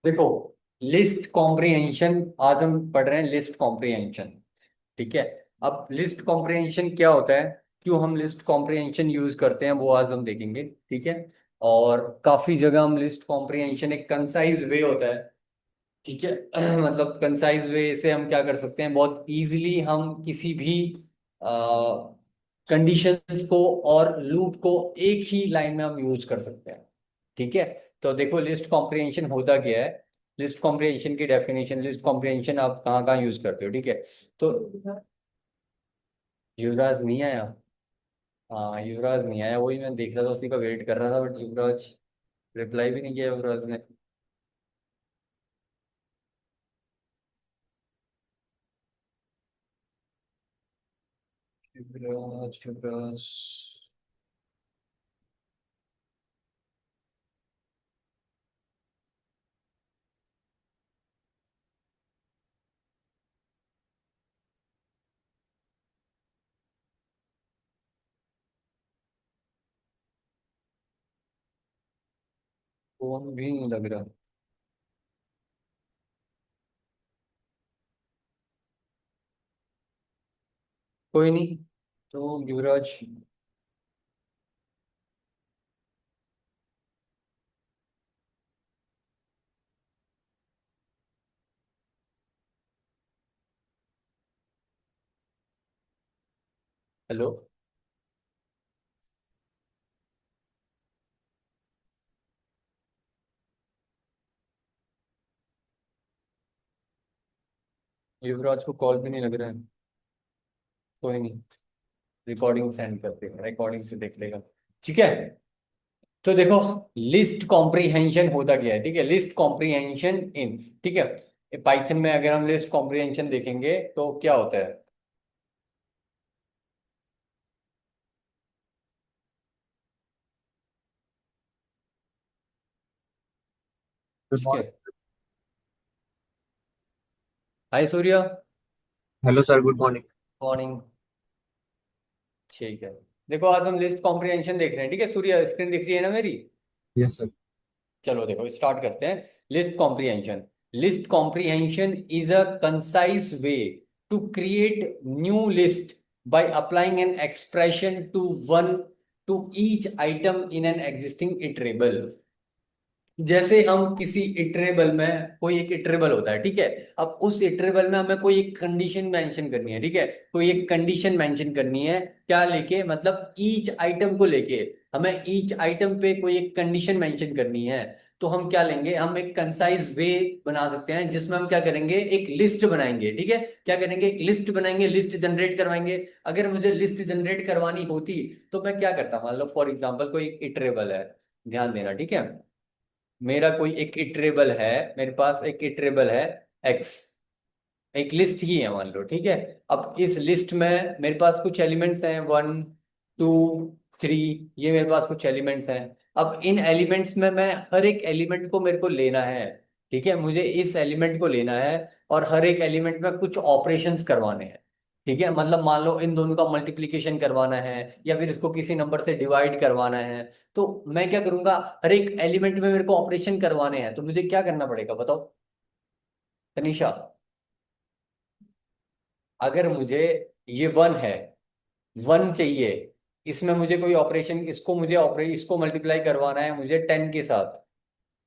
देखो, list comprehension आज हम पढ़ रहे हैं, लिस्ट कॉम्प्रिहेंशन। ठीक है। अब लिस्ट कॉम्प्रिहेंशन क्या होता है, क्यों हम लिस्ट कॉम्प्रिहेंशन यूज करते हैं, वो आज हम देखेंगे। ठीक है। और काफी जगह हम लिस्ट कॉम्प्रिहेंशन एक कंसाइज वे होता है। ठीक है। मतलब कंसाइज वे से हम क्या कर सकते हैं, बहुत इजीली हम किसी भी कंडीशंस को और लूप को एक ही लाइन में हम यूज कर सकते हैं। ठीक है। तो देखो, लिस्ट कॉम्प्रिहेंशन होता क्या है। लिस्ट कॉम्प्रिहेंशन की डेफिनेशन, लिस्ट कॉम्प्रिहेंशन आप कहाँ कहाँ यूज करते हो। ठीक है। तो युवराज नहीं आया। हाँ, युवराज नहीं आया, वही मैं देख रहा था, उसी का वेट कर रहा था, बट युवराज रिप्लाई भी नहीं किया युवराज ने। युवराज युवराज फोन भी नहीं लग रहा। कोई नहीं। तो युवराज। हेलो। युवराज को कॉल भी नहीं लग रहा है। कोई नहीं, रिकॉर्डिंग सेंड करते हैं, रिकॉर्डिंग से देख लेगा। ठीक है। तो देखो, लिस्ट कॉम्प्रिहेंशन होता क्या है। ठीक है, लिस्ट कॉम्प्रिहेंशन इन, ठीक है, पाइथन में अगर हम लिस्ट कॉम्प्रिहेंशन देखेंगे तो क्या होता है। गुड ठीक है। Morning. Hi Surya. Hello sir, good morning. Morning. ठीक है। देखो, आज हम लिस्ट कॉम्प्रिहेंशन देख रहे हैं। ठीक है सूर्या, स्क्रीन दिख रही है ना मेरी। Yes sir. चलो देखो, स्टार्ट करते हैं। List comprehension. List comprehension is a concise way to create new list by applying an expression to each item in an existing iterable. जैसे हम किसी इटरेबल में, कोई एक इटरेबल होता है। ठीक है। अब उस इटरेबल में हमें कोई एक कंडीशन मेंशन करनी है। ठीक है। कोई एक कंडीशन मेंशन करनी है, क्या लेके, मतलब ईच आइटम को लेके। हमें ईच आइटम पे कोई एक कंडीशन मेंशन करनी है। तो हम क्या लेंगे, हम एक कंसाइज वे बना सकते हैं, जिसमें हम क्या करेंगे, एक लिस्ट बनाएंगे। ठीक है। क्या करेंगे, एक लिस्ट बनाएंगे, लिस्ट जनरेट करवाएंगे। अगर मुझे लिस्ट जनरेट करवानी होती तो मैं क्या करता, मान लो फॉर एग्जाम्पल कोई इटरेबल है। ध्यान देना। ठीक है। मेरा कोई एक इटरेबल है, मेरे पास एक इटरेबल है एक्स, एक लिस्ट ही है मान लो। ठीक है। अब इस लिस्ट में मेरे पास कुछ एलिमेंट्स हैं, 1, 2, 3, ये मेरे पास कुछ एलिमेंट्स हैं। अब इन एलिमेंट्स में मैं हर एक एलिमेंट को मेरे को लेना है। ठीक है, मुझे इस एलिमेंट को लेना है और हर एक एलिमेंट में कुछ ऑपरेशंस करवाने हैं। ठीक है, मतलब मान लो इन दोनों का मल्टीप्लिकेशन करवाना है, या फिर इसको किसी नंबर से डिवाइड करवाना है। तो मैं क्या करूंगा, हर एक एलिमेंट में मेरे को ऑपरेशन करवाने हैं, तो मुझे क्या करना पड़ेगा बताओ तनीषा। अगर मुझे ये 1 है, 1 चाहिए, इसमें मुझे कोई ऑपरेशन, इसको मल्टीप्लाई करवाना है मुझे 10 के साथ।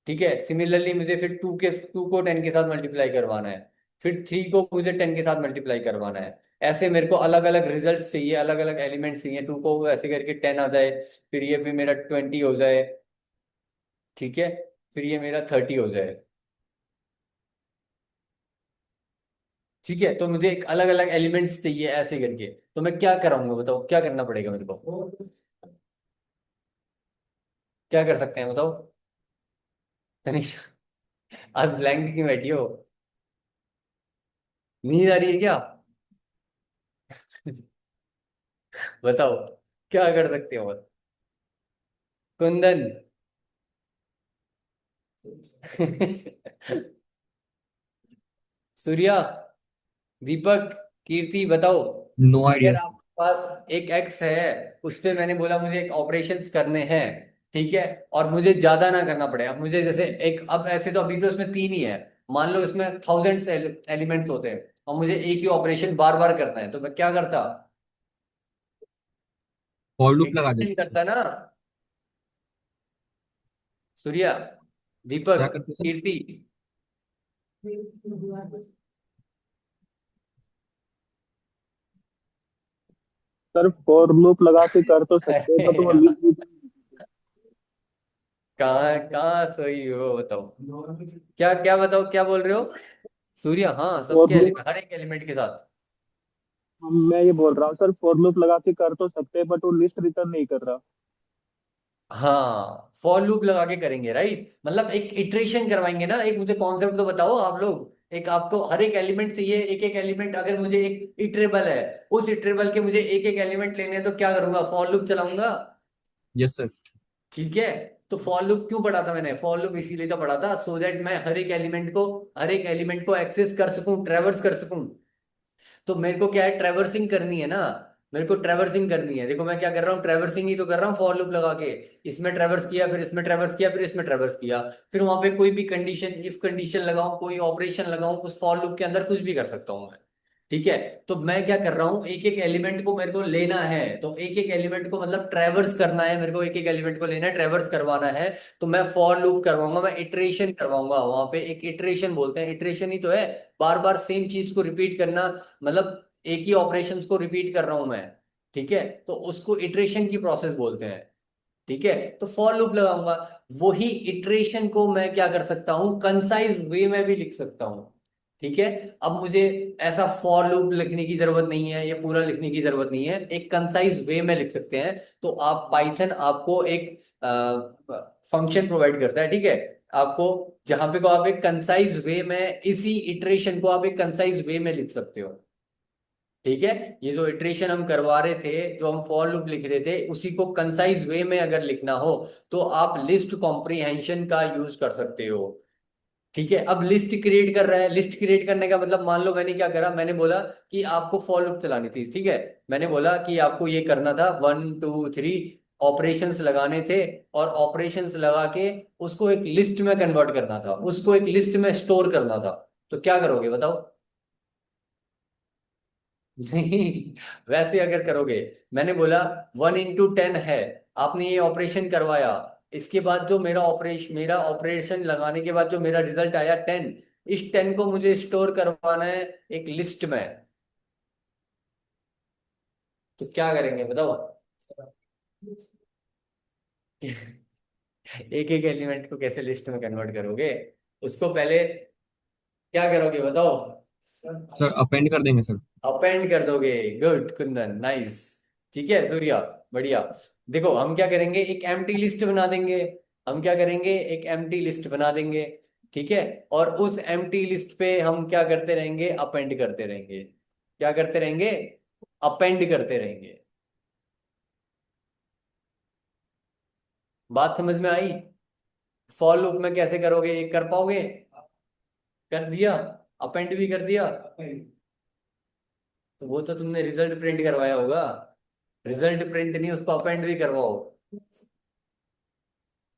ठीक है, सिमिलरली मुझे फिर 2 को 10 के साथ मल्टीप्लाई करवाना है। फिर 3 को मुझे 10 के साथ मल्टीप्लाई करवाना है। ऐसे मेरे को अलग अलग रिजल्ट चाहिए, अलग अलग एलिमेंट्स चाहिए। 2 को ऐसे करके 10 आ जाए, फिर ये भी मेरा 20 हो जाए। ठीक है, फिर ये मेरा 30 हो जाए। ठीक है, तो मुझे एक अलग अलग एलिमेंट्स चाहिए ऐसे करके। तो मैं क्या कराऊंगा बताओ, क्या करना पड़ेगा मेरे को, क्या कर सकते हैं बताओ तनिषा। आज ब्लैंक क्यों बैठी हो, नींद आ रही है क्या। बताओ, क्या कर सकते हो। कुंदन। सूर्या, दीपक, कीर्ति, बताओ। नो अगर आइडिया। आपके पास एक एक्स है, उस पे मैंने बोला मुझे एक ऑपरेशंस करने हैं। ठीक है, और मुझे ज्यादा ना करना पड़े। अब मुझे जैसे एक, अब ऐसे तो अभी तो इसमें तीन ही है, मान लो इसमें थाउजेंड्स एलिमेंट्स होते हैं और मुझे एक ही ऑपरेशन बार बार करना है, तो मैं क्या करता? फॉर लूप लगा इटरेशन देते सर। करता ना। सूर्या, क्या दीपक, करते sir? Kirti. Sir for loop लगा के कर तो सकते हैं, अरे बट वो यार, लिख भी कहाँ कहाँ सही हो बताओ? क्या क्या बताओ, क्या बोल रहे हो? सूर्य, हाँ, फॉर सबके लूप। एलिमेंट, हर एक एलिमेंट के साथ। मैं ये बोल रहा हूँ सर, फॉर लूप लगा के कर तो सकते हैं, बट वो लिस्ट रिटर्न नहीं कर रहा। हाँ, फॉर लूप लगा के करेंगे, राइट, मतलब एक इटरेशन करवाएंगे ना। एक मुझे कॉन्सेप्ट तो बताओ आप लोग। एक आपको हर एक एलिमेंट से, ये एक एक एलिमेंट अगर मुझे एक इटरेबल है, उस इटरेबल के मुझे एक एक एलिमेंट लेने हैं, तो क्या करूंगा? फॉर लूप चलाऊंगा। Yes sir. ठीक है, तो फॉर लूप क्यों पढ़ा था मैंने? फॉर लूप इसीलिए तो पढ़ा था, सो दैट मैं हर एक एलिमेंट को एक्सेस कर सकूं, ट्रेवर्स कर सकूं। तो मेरे को क्या है, ट्रैवर्सिंग करनी है ना। मेरे को ट्रैवर्सिंग करनी है। देखो मैं क्या कर रहा हूँ, ट्रैवर्सिंग ही तो कर रहा हूँ फॉर लूप लगा के। इसमें ट्रैवर्स किया, फिर इसमें ट्रैवर्स किया, फिर इसमें ट्रैवर्स किया, फिर वहां पे कोई भी कंडीशन, इफ कंडीशन लगाऊं, कोई ऑपरेशन लगाऊं, उस फॉर लूप के अंदर कुछ भी कर सकता हूं मैं। ठीक है, तो मैं क्या कर रहा हूँ, एक एक एलिमेंट को मेरे को लेना है, तो एक एक एलिमेंट को मतलब ट्रैवर्स करना है मेरे को, एक एक एलिमेंट को लेना है, ट्रैवर्स करवाना है। तो मैं फॉर लूप करवाऊंगा, मैं इटरेशन करवाऊंगा। वहां पे एक इटरेशन बोलते हैं, इटरेशन ही तो है, बार बार सेम चीज को रिपीट करना, मतलब एक ही ऑपरेशंस को रिपीट कर रहा हूं मैं। ठीक है, तो उसको इटरेशन की प्रोसेस बोलते हैं। ठीक है, तो फॉर लूप लगाऊंगा। वही इटरेशन को मैं क्या कर सकता हूं, कंसाइज वे में भी लिख सकता हूं। ठीक है, अब मुझे ऐसा फॉर लूप लिखने की जरूरत नहीं है, ये पूरा लिखने की जरूरत नहीं है, एक कंसाइज वे में लिख सकते हैं। तो आप पाइथन आपको एक फंक्शन प्रोवाइड करता है, ठीक है, आपको, जहां पे को आप एक कंसाइज वे में इसी इटरेशन को आप एक कंसाइज वे में लिख सकते हो। ठीक है, ये जो इटरेशन हम करवा रहे थे, जो हम फॉर लूप लिख रहे थे, उसी को कंसाइज वे में अगर लिखना हो, तो आप लिस्ट कॉम्प्रिहेंशन का यूज कर सकते हो। ठीक है, अब लिस्ट क्रिएट कर रहा है, लिस्ट क्रिएट करने का मतलब, मान लो मैंने क्या करा, मैंने बोला कि आपको फॉर लूप चलानी थी। ठीक है, मैंने बोला कि आपको ये करना था, 1 2 3 ऑपरेशंस लगाने थे, और ऑपरेशंस लगा के उसको एक लिस्ट में कन्वर्ट करना था, उसको एक लिस्ट में स्टोर करना था। तो क्या करोगे बताओ? नहीं, वैसे अगर करोगे, मैंने बोला 1 into 10 है, आपने ये ऑपरेशन करवाया, इसके बाद जो मेरा ऑपरेशन लगाने के बाद जो मेरा रिजल्ट आया 10, इस 10 को मुझे स्टोर करवाना है एक लिस्ट में। तो क्या करेंगे बताओ? एक एक एलिमेंट को कैसे लिस्ट में कन्वर्ट करोगे? उसको पहले क्या करोगे बताओ? सर अपेंड कर देंगे सर। अपेंड कर दोगे। Good Kundan, nice. ठीक है सूर्या, बढ़िया। देखो हम क्या करेंगे, एक एम्प्टी लिस्ट बना देंगे। हम क्या करेंगे, एक एम्प्टी लिस्ट बना देंगे। ठीक है, और उस एम्प्टी लिस्ट पे हम क्या करते रहेंगे, अपेंड करते रहेंगे। क्या करते रहेंगे? अपेंड करते रहेंगे। बात समझ में आई? फॉर लूप में कैसे करोगे, ये कर पाओगे? कर दिया, अपेंड भी कर दिया। तो वो तो तुमने रिजल्ट प्रिंट करवाया होगा। रिजल्ट प्रिंट नहीं, उसको अपेंड भी करवाओ।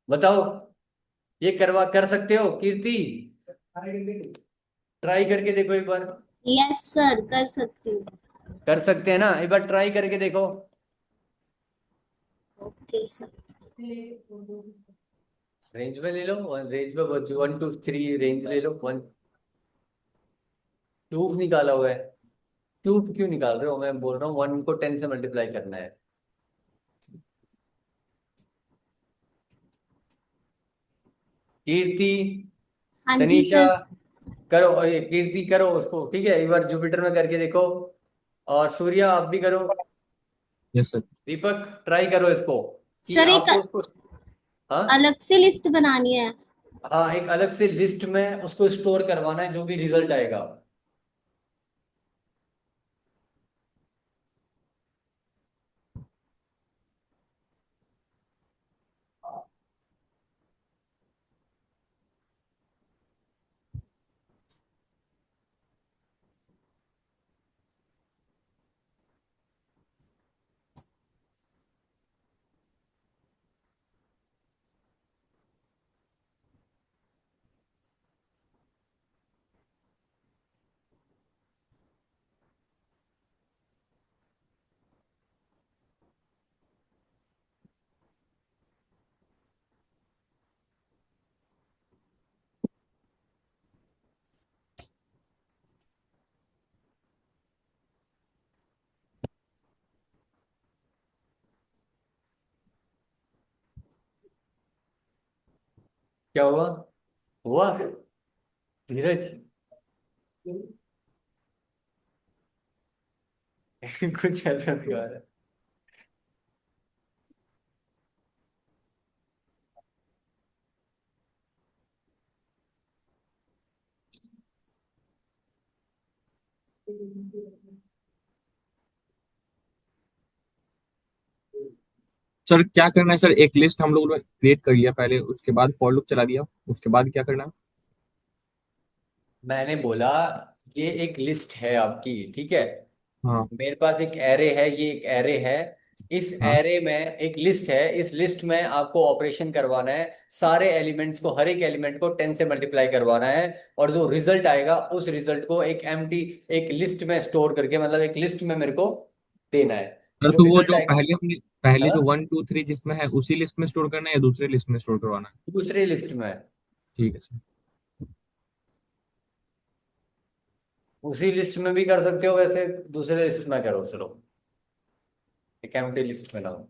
बताओ, ये करवा कर सकते हो कीर्ति? ट्राई करके देखो एक बार। यस सर, कर सकती हूँ। कर सकते हैं ना, एक बार ट्राई करके देखो। Okay sir. रेंज में ले लो, रेंज में 1 2 3 रेंज ले लो। वन क्यूब निकाला हुआ है। क्यूब क्यों निकाल रहे हो? मैं बोल रहा हूँ 1 को 10 से मल्टीप्लाई करना है। कीर्ति, हाँ जी तनीषा, सर। करो ये, कीर्ति करो उसको, ठीक है, एक बार जुपिटर में करके देखो। और सूर्या आप भी करो। Yes sir. दीपक, ट्राई करो इसको, कि सर एक आपको उसको। हाँ, अलग से लिस्ट बनानी है। हाँ, एक अलग से लिस्ट में उसको स्टोर करवाना है, जो भी रिजल्ट आएगा। क्या हुआ? हुआ? धीरज कुछ अलग दिखा रहा है। सर क्या करना है सर, एक लिस्ट हम लोग ने क्रिएट कर लिया पहले, उसके बाद फॉर लूप चला दिया, उसके बाद क्या करना है? मैंने बोला ये एक लिस्ट है आपकी, ठीक है। हाँ। मेरे पास एक एरे है, ये एक एरे है। इस हाँ। एरे में एक लिस्ट है, इस लिस्ट में आपको ऑपरेशन करवाना है। सारे एलिमेंट्स को, हर एक एलिमेंट को 10 से मल्टीप्लाई करवाना है। और जो रिजल्ट आएगा उस रिजल्ट को एक एम्प्टी, एक लिस्ट में स्टोर करके, मतलब एक लिस्ट में मेरे को देना है। सर जो तो वो रिजल्ट जो आएगा, पहले हमने, पहले जो हाँ, 1 2 3 जिसमें है उसी लिस्ट में स्टोर करना है या दूसरे लिस्ट में स्टोर करवाना है? दूसरे लिस्ट में। ठीक है सर। उसी लिस्ट में भी कर सकते हो वैसे, दूसरे लिस्ट में करो चलो, एक एम्प्टी लिस्ट में लाओ।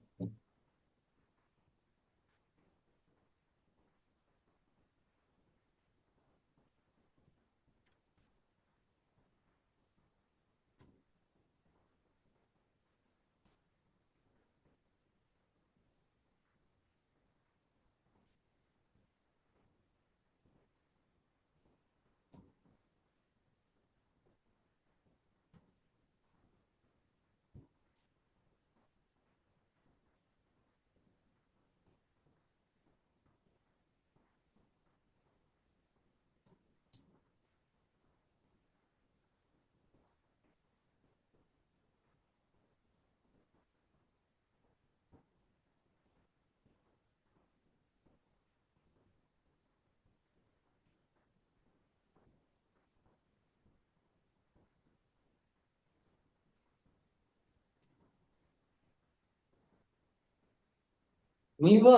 नहीं हुआ?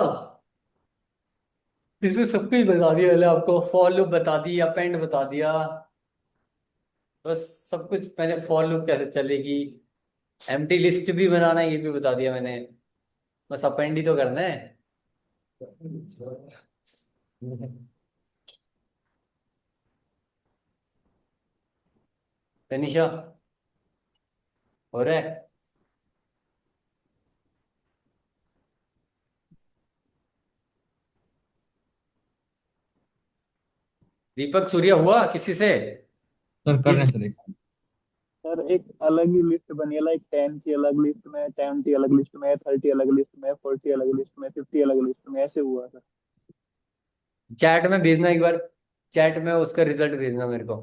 इसमें सब कुछ बता दिया, पहले आपको फॉर लूप बता दी, अपेंड बता दिया, बस सब कुछ। मैंने फॉर लूप कैसे चलेगी, एम्प्टी लिस्ट भी बनाना है, ये भी बता दिया मैंने। बस अपेंड ही तो करना है। तनिषा, हो रहा है? दीपक सूर्या हुआ किसी से? सर कर रहे हैं सर, एक साथ। सर एक अलग ही लिस्ट बनी है, लाइक 10 की अलग लिस्ट में, 10 की अलग लिस्ट में, 30 अलग लिस्ट में, 40 अलग लिस्ट में, 50 अलग लिस्ट में, ऐसे हुआ सर। चैट में भेजना एक बार, चैट में उसका रिजल्ट भेजना मेरे को।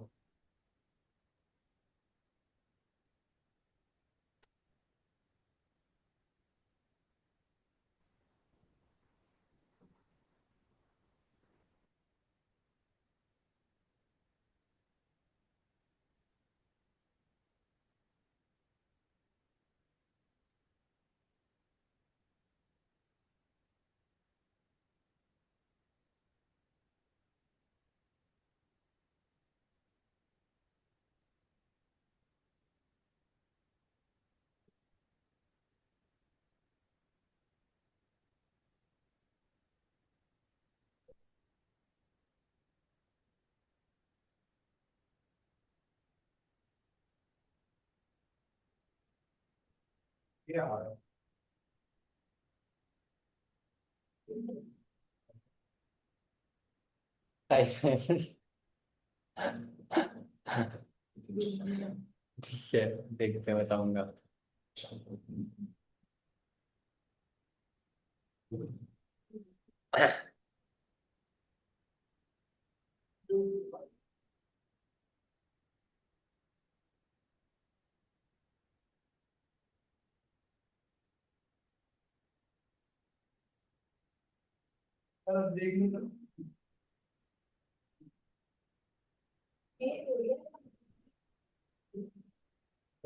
ठीक है, देखते हैं, बताऊंगा।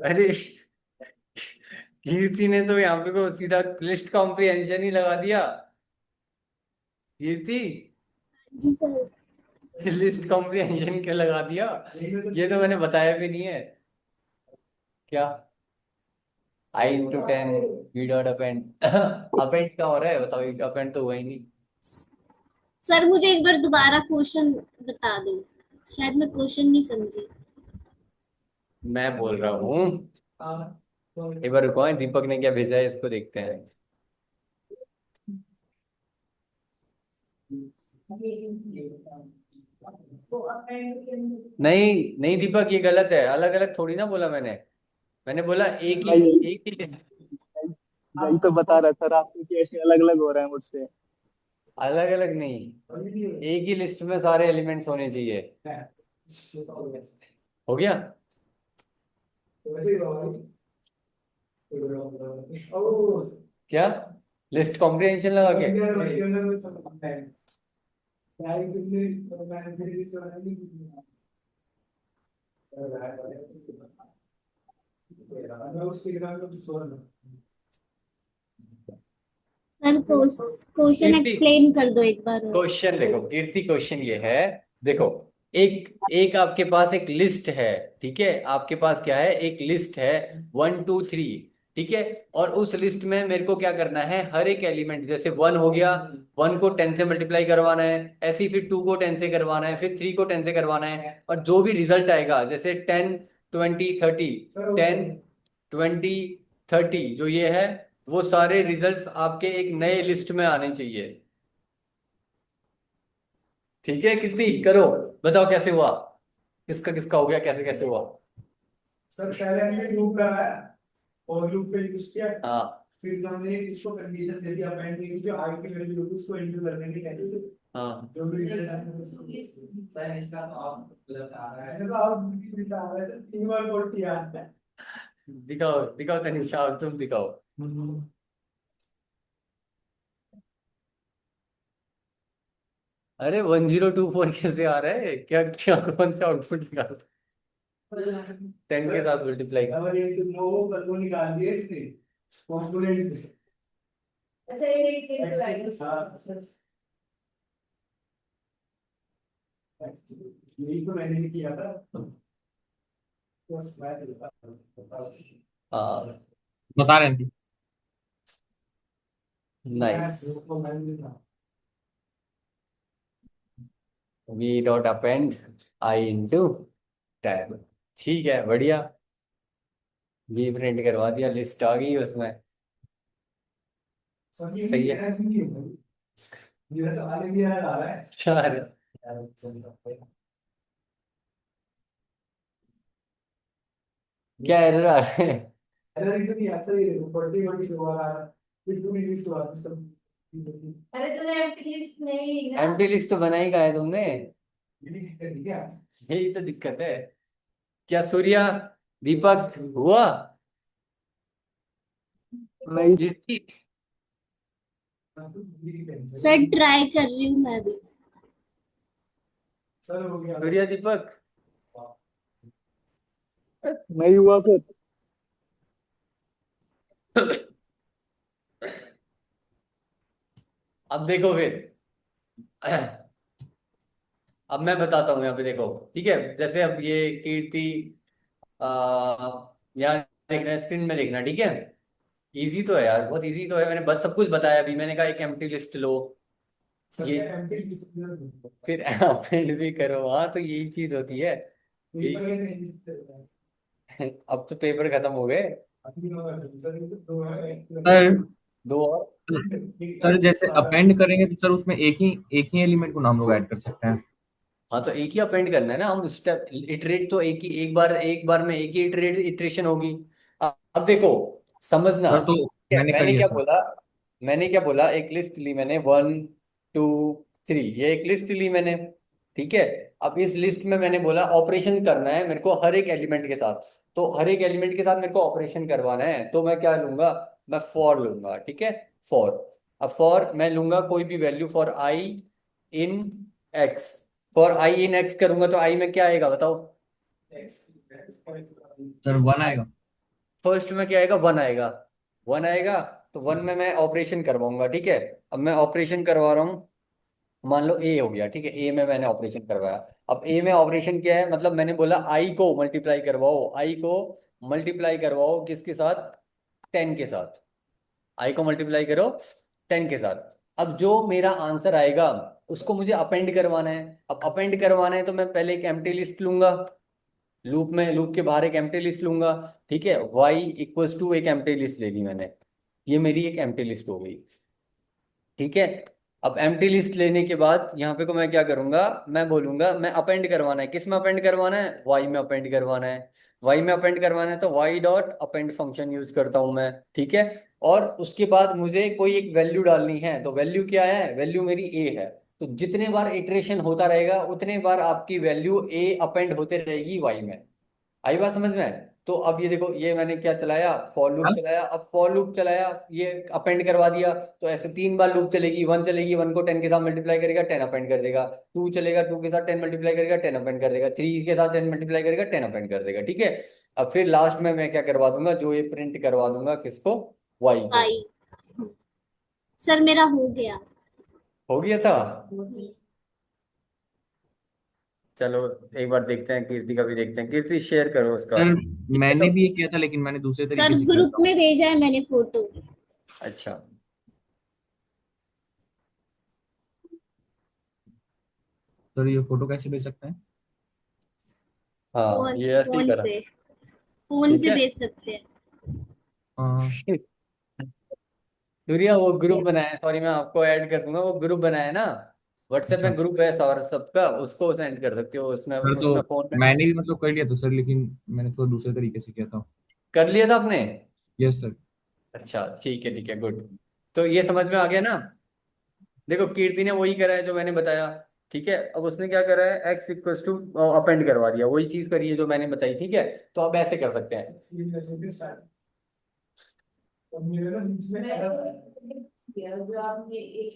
अरे, कीर्ति ने तो यहाँ पे को सीधा लिस्ट कॉम्प्रिहेंशन ही लगा दिया। कीर्ति, जी सर। लिस्ट कॉम्प्रिहेंशन क्यों लगा दिया? ये तो मैंने बताया भी नहीं है। क्या? I × 10 V dot append. Append क्या हो रहा है बताओ, अपेंड तो हुआ ही नहीं। सर मुझे एक बार दोबारा क्वेश्चन बता दो, शायद मैं क्वेश्चन नहीं समझी। मैं बोल रहा हूँ, एक बार रुको, दीपक ने क्या भेजा है इसको देखते हैं। नहीं नहीं दीपक, ये गलत है, अलग अलग थोड़ी ना बोला मैंने। मैंने बोला मैं यही एक ही लिस्ट। यही तो बता रहा सर आपको कि ऐसे अलग अलग हो रहा है मुझसे। अलग अलग नहीं, एक ही लिस्ट में सारे एलिमेंट्स होने चाहिए। हो गया। क्या लिस्ट कॉम्प्रिहेंशन लगा के? सर क्वेश्चन कीर्ति, एक्सप्लेन कर दो एक बार और। क्वेश्चन देखो कीर्ति, क्वेश्चन ये है, देखो, एक एक आपके पास एक लिस्ट है, ठीक है, आपके पास क्या है, एक लिस्ट है 1 2 3, ठीक है। और उस लिस्ट में मेरे को क्या करना है, हर एक एलिमेंट, जैसे 1 हो गया, 1 को 10 से मल्टीप्लाई करवाना है, ऐसे ही फिर 2 को 10 से करवाना है, फिर 3 को 10 से करवाना है, और जो भी रिजल्ट आएगा, जैसे 10 20 30, 10 20 30 जो ये है, वो सारे रिजल्ट्स आपके एक नए लिस्ट में आने चाहिए। ठीक है कीर्ति, करो, बताओ कैसे हुआ, किसका किसका हो गया, कैसे कैसे हुआ। सर पहले हमने लूप लगाया और लूप पे यूज किया, हाँ फिर हमने इसको कंडीशन दे दिया अपेंड की जो आई की वैल्यू होगी उसको इनटू करने की कहते हैं, हाँ जो भी रिजल्ट आएगा उसको। सर इसका तो आप गलत आ रहा है, तो आप गलत आ रहा है सर, 3 बार 40 आता है। दिखाओ दिखाओ तनिषा, अब तुम दिखाओ। अरे 1024 कैसे आ रहा है, क्या क्या कौन सा आउटपुट निकाल, 10 के साथ मल्टीप्लाई। अगर ये नो कर को निकाल दिए इसने कंपोनेंट। अच्छा ये एक यही तो मैंने भी किया था, बस मैं हाँ बता रहे थे। नाइस। वी डॉट अपेंड आई इंटू टैब, ठीक है, बढ़िया। वी प्रिंट करवा दिया, लिस्ट आ गई उसमें। सही है। मेरा तो आगे भी आ रहा है। चार, क्या एरर आ रहा है? अरे इधर नहीं आता ये 40 आ रहा है, फिर टू लिस्ट आ रहा है। अरे तूने एम्प्टी लिस्ट नहीं ना, एम्प्टी लिस्ट तो बनाई का है तुमने, ये दिक्कत है क्या? यही तो दिक्कत है। क्या सूर्या, दीपक हुआ? नहीं कीर्ति, सर ट्राई कर रही हूँ मैं भी। सर हो गया। सूर्या, दीपक, नहीं हुआ फिर। अब देखो फिर, अब मैं बताता हूँ यहाँ पे देखो, ठीक है, जैसे अब ये कीर्ति, आ, यहाँ देखना, स्क्रीन में देखना, ठीक है। इजी तो है यार, बहुत इजी तो है, मैंने बस सब कुछ बताया अभी, मैंने कहा एक एम्प्टी लिस्ट लो, ये एम्प्टी लिस्ट फिर अपेंड भी करो, हाँ तो यही चीज होती है। अब तो पेपर खत्म हो गए, सर दो और। सर जैसे अपेंड करेंगे तो सर उसमें एक ही एलिमेंट को नाम लोग ऐड कर सकते हैं। हाँ तो एक ही अपेंड करना है ना, हम स्टेप इटरेट तो एक ही, एक बार में एक ही इटरेशन होगी। अब देखो, समझना, सर तो क्या मैंने कर मैंने लिया क्या सर। बोला, मैंने क्या बोला, एक लिस्ट ली मैंने 1 2 3, ये एक लिस्ट ली मैंने, ठीक है। अब इस लिस्ट में मैंने बोला ऑपरेशन करना है मेरे को हर एक एलिमेंट के साथ, तो हर एक एलिमेंट के साथ मेरे को ऑपरेशन करवाना है, तो मैं क्या लूंगा, मैं फॉर लूंगा, ठीक है, फॉर। अब फॉर मैं लूंगा कोई भी value for i in x, for i in x करूंगा तो आई में क्या आएगा बताओ। सर 1 आएगा। फर्स्ट में क्या आएगा, 1 आएगा, 1 आएगा, तो 1 में मैं ऑपरेशन करवाऊंगा, ठीक है। अब मैं ऑपरेशन करवा रहा हूँ, मान लो ए हो गया, ठीक है, ए में मैंने ऑपरेशन करवाया। अब ए में ऑपरेशन क्या है, मतलब मैंने बोला आई को मल्टीप्लाई करवाओ, आई को मल्टीप्लाई करवाओ किसके साथ, 10 के साथ, आई को मल्टीप्लाई करो 10 के साथ। अब जो मेरा आंसर आएगा, उसको मुझे अपेंड करवाना है। अब अपेंड करवाना है तो मैं पहले एक एम्प्टी लिस्ट लूंगा, लूप के बाहर एक एम्प्टी लिस्ट लूंगा। ठीक है, y इक्वल्स टू एक एम्प्टी लिस्ट ले ली मैंने, ये मेरी एक एम्प्टी लिस्ट हो गई। ठीक है, अब एम्प्टी लिस्ट लेने के बाद यहाँ पे को मैं क्या करूंगा, मैं बोलूंगा मैं अपेंड करवाना है, किस में अपेंड करवाना है, y में अपेंड करवाना है। y में अपेंड करवाना है तो y dot append function use करता हूं मैं। ठीक है, और उसके बाद मुझे कोई एक वैल्यू डालनी है, तो वैल्यू क्या है, वैल्यू मेरी a है। तो जितने बार इटरेशन होता रहेगा उतने बार आपकी वैल्यू a अपेंड होते रहेगी y में। आई बात समझ में? तो अब ये देखो, ये मैंने क्या चलाया, फॉर लूप हाँ? चलाया। अब फॉर लूप चलाया, ये अपेंड करवा दिया, तो ऐसे 3 बार लूप चलेगी। 1 चलेगी, 1 को 10 के साथ मल्टीप्लाई करेगा, 10 अपेंड कर देगा। 2 चलेगा, 2 के साथ 10 मल्टीप्लाई करेगा, 10 अपेंड कर देगा। 3 के साथ 10 मल्टीप्लाई करेगा, 10 अपेंड कर देगा। ठीक है, अब फिर लास्ट में मैं क्या करवा दूंगा, जो ये प्रिंट करवा दूंगा, किसको, वाई को। आई। सर मेरा हो गया। हो गया था। चलो एक बार देखते हैं, कीर्ति का भी देखते हैं। कीर्ति शेयर करो उसका। सर ठीक है मैंने तो, भी ये किया था, लेकिन मैंने दूसरे सर तरीके से किया ग्रुप था। में भेजा है मैंने फोटो। अच्छा सर ये फोटो कैसे भेज सकते हैं? हाँ, फोन ये ऐसे ही फोन करा। से फोन ठीक से है, भेज सकते हैं। हाँ। सूर्या वो ग्रुप बनाया है, सॉरी मैं आपको ऐड कर दूंगा, वो ग्रुप बनाया है ना, व्हाट्सएप अच्छा में ग्रुप है सौरभ सबका, उसको सेंड कर सकते हो, उसमें सर, तो उसमें फोन में। मैंने भी मतलब कर लिया था सर, लेकिन मैंने थोड़ा दूसरे तरीके से किया था। कर लिया था आपने? Yes sir. अच्छा ठीक है गुड। तो ये समझ में आ गया ना? देखो कीर्ति ने वही करा है जो मैंने बताया। ठीक है, अब उसने क्या करा है, एक्स इक्वल्स टू अपेंड करवा दिया, वही चीज करी है जो मैंने बताई। ठीक है, तो अब ऐसे कर सकते हैं।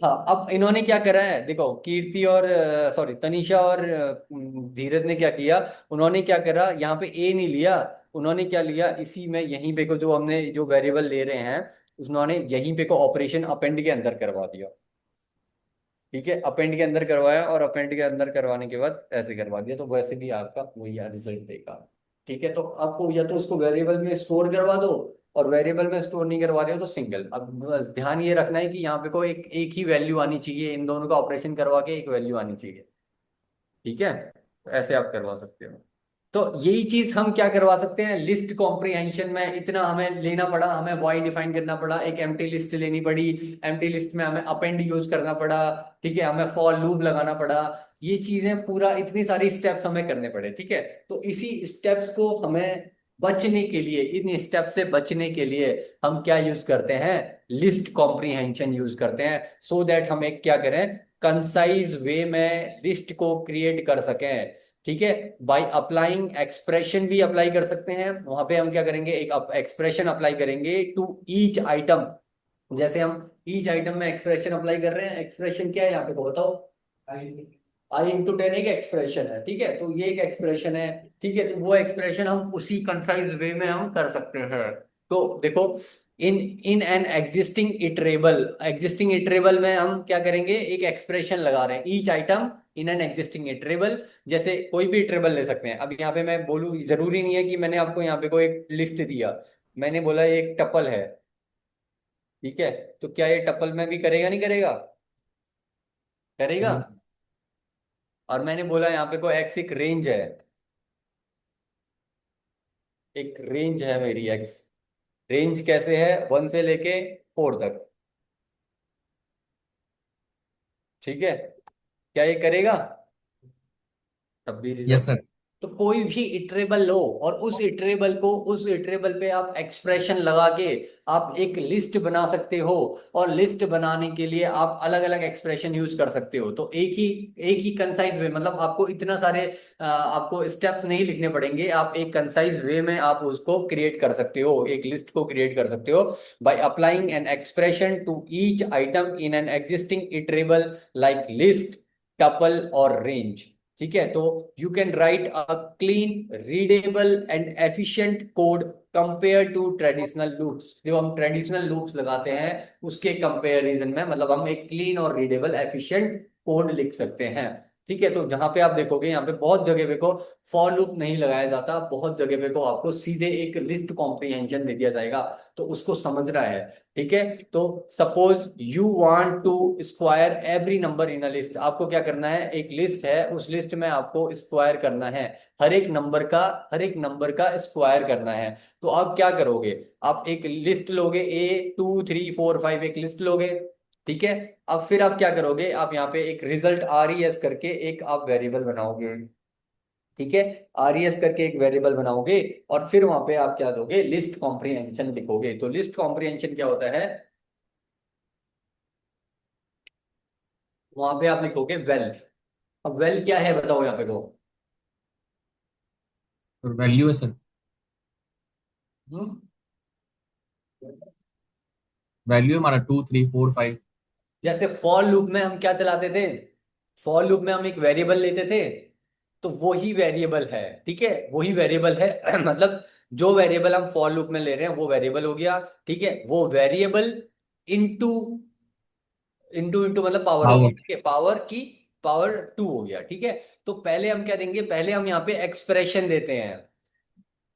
हाँ, अब इन्होंने क्या करा है, देखो कीर्ति और सॉरी तनीषा और धीरज ने क्या किया, उन्होंने क्या करा, यहाँ पे ए नहीं लिया, उन्होंने क्या लिया, इसी में यहीं पे को जो हमने जो वेरिएबल ले रहे हैं, उन्होंने यहीं पे को ऑपरेशन अपेंड के अंदर करवा दिया। ठीक है, अपेंड के अंदर करवाया, और अपेंड के अंदर करवाने के बाद ऐसे करवा दिया, तो वैसे भी आपका वही रिजल्ट देगा। ठीक है, तो आपको या तो उसको वेरिएबल में स्टोर करवा दो, और वेरिएबल में स्टोर नहीं करवा रहे हो तो सिंगल। अब बस ध्यान ये रखना है कि यहाँ पे को एक एक ही वैल्यू आनी चाहिए, इन दोनों का ऑपरेशन करवा के एक वैल्यू आनी चाहिए। ठीक है, तो ऐसे आप करवा सकते हो। तो यही चीज हम क्या करवा सकते हैं, लिस्ट कॉम्प्रिहेंशन में इतना हमें लेना पड़ा, हमें वाई डिफाइन करना पड़ा, एक एम्प्टी लिस्ट लेनी पड़ी, एम्प्टी लिस्ट में हमें अपेंड यूज करना पड़ा। ठीक है, हमें फॉर लूप लगाना पड़ा, ये चीजें पूरा इतनी सारी स्टेप्स हमें करने पड़े। ठीक है, तो इसी स्टेप्स को हमें बचने के लिए, इन स्टेप से बचने के लिए हम क्या यूज करते हैं, लिस्ट कॉम्प्रिहेंशन यूज करते हैं, सो दैट हम एक क्या करें, कंसाइज वे में लिस्ट को क्रिएट कर सकें। ठीक है, बाय अप्लाइंग एक्सप्रेशन भी अप्लाई कर सकते हैं, वहां पे हम क्या करेंगे, एक एक्सप्रेशन अप्लाई करेंगे टू ईच आइटम। जैसे हम ईच आइटम में एक्सप्रेशन अप्लाई कर रहे हैं, एक्सप्रेशन क्या है यहाँ पे को बताओ, I/10 एक एक्सप्रेशन है। ठीक है, तो ये एक एक्सप्रेशन है। ठीक है, तो वो एक्सप्रेशन हम उसी कंसाइज वे में हम कर सकते हैं। तो देखो, इन इन एन एग्जिस्टिंग इटरेबल में हम क्या करेंगे, एक एक्सप्रेशन लगा रहे हैं, each item in an existing iterable. जैसे कोई भी इटरेबल ले सकते हैं। अब यहाँ पे मैं बोलूँ, जरूरी नहीं है कि मैंने आपको यहाँ पे कोई एक लिस्ट दिया, मैंने बोला ये एक टपल है। ठीक है, तो क्या ये टपल में भी करेगा, नहीं करेगा, करेगा। करेगा। और मैंने बोला यहाँ पे कोई एक्स एक रेंज है, एक रेंज है मेरी एक्स। रेंज कैसे है, 1 से लेके 4 तक। ठीक है, क्या ये करेगा, तब भी यस रिजल्ट। सर। तो कोई भी इटरेबल लो, और उस इटरेबल को, उस इटरेबल पे आप एक्सप्रेशन लगा के आप एक लिस्ट बना सकते हो। और लिस्ट बनाने के लिए आप अलग अलग एक्सप्रेशन यूज कर सकते हो। तो एक ही कंसाइज वे, मतलब आपको इतना सारे आपको स्टेप्स नहीं लिखने पड़ेंगे, आप एक कंसाइज वे में आप उसको क्रिएट कर सकते हो, एक लिस्ट को क्रिएट कर सकते हो by applying an expression to each item in an existing iterable like list, tuple और रेंज। ठीक है, तो you can write a clean, readable and efficient code compare to traditional loops. जो हम ट्रेडिशनल लूप्स लगाते हैं उसके कंपेरिजन में, मतलब हम एक क्लीन और रीडेबल एफिशिएंट कोड लिख सकते हैं। ठीक है, तो जहां पे आप देखोगे यहाँ पे बहुत जगह पे को फॉर लूप नहीं लगाया जाता, बहुत जगह पे को आपको सीधे एक लिस्ट कॉम्प्रिहेंशन दे दिया जाएगा, तो उसको समझ रहा है। ठीक है, तो suppose you want to square every number in a list, आपको क्या करना है, एक लिस्ट है, उस लिस्ट में आपको स्क्वायर करना है, हर एक नंबर का स्क्वायर करना है। तो आप क्या करोगे, आप एक लिस्ट लोगे, A 2 3 4 5 एक लिस्ट लोगे। ठीक है, अब फिर आप क्या करोगे, आप यहाँ पे एक रिजल्ट RES करके एक आप वेरिएबल बनाओगे। ठीक है, RES करके एक वेरिएबल बनाओगे, और फिर वहां पे आप क्या दोगे, लिस्ट कॉम्प्रिहेंशन लिखोगे। तो लिस्ट कॉम्प्रिहेंशन क्या होता है, वहां पे आप लिखोगे वेल। अब वेल क्या है बताओ यहाँ पे को। और वैल्यू है सर, हम्म? वैल्यू हमारा 2 3 4 5। जैसे फॉर लूप में हम क्या चलाते थे, फॉर लूप में हम एक वेरिएबल लेते थे, तो वो ही वेरिएबल है। ठीक है, वही वेरिएबल है मतलब जो वेरिएबल हम फॉर लूप में ले रहे हैं वो वेरिएबल हो गया। ठीक है, वो वेरिएबल इनटू इनटू इनटू मतलब पावर हो गया। पावर। ठीक है, पावर की पावर 2 हो गया। ठीक है, तो पहले हम क्या देंगे, पहले हम यहाँ पे एक्सप्रेशन देते हैं।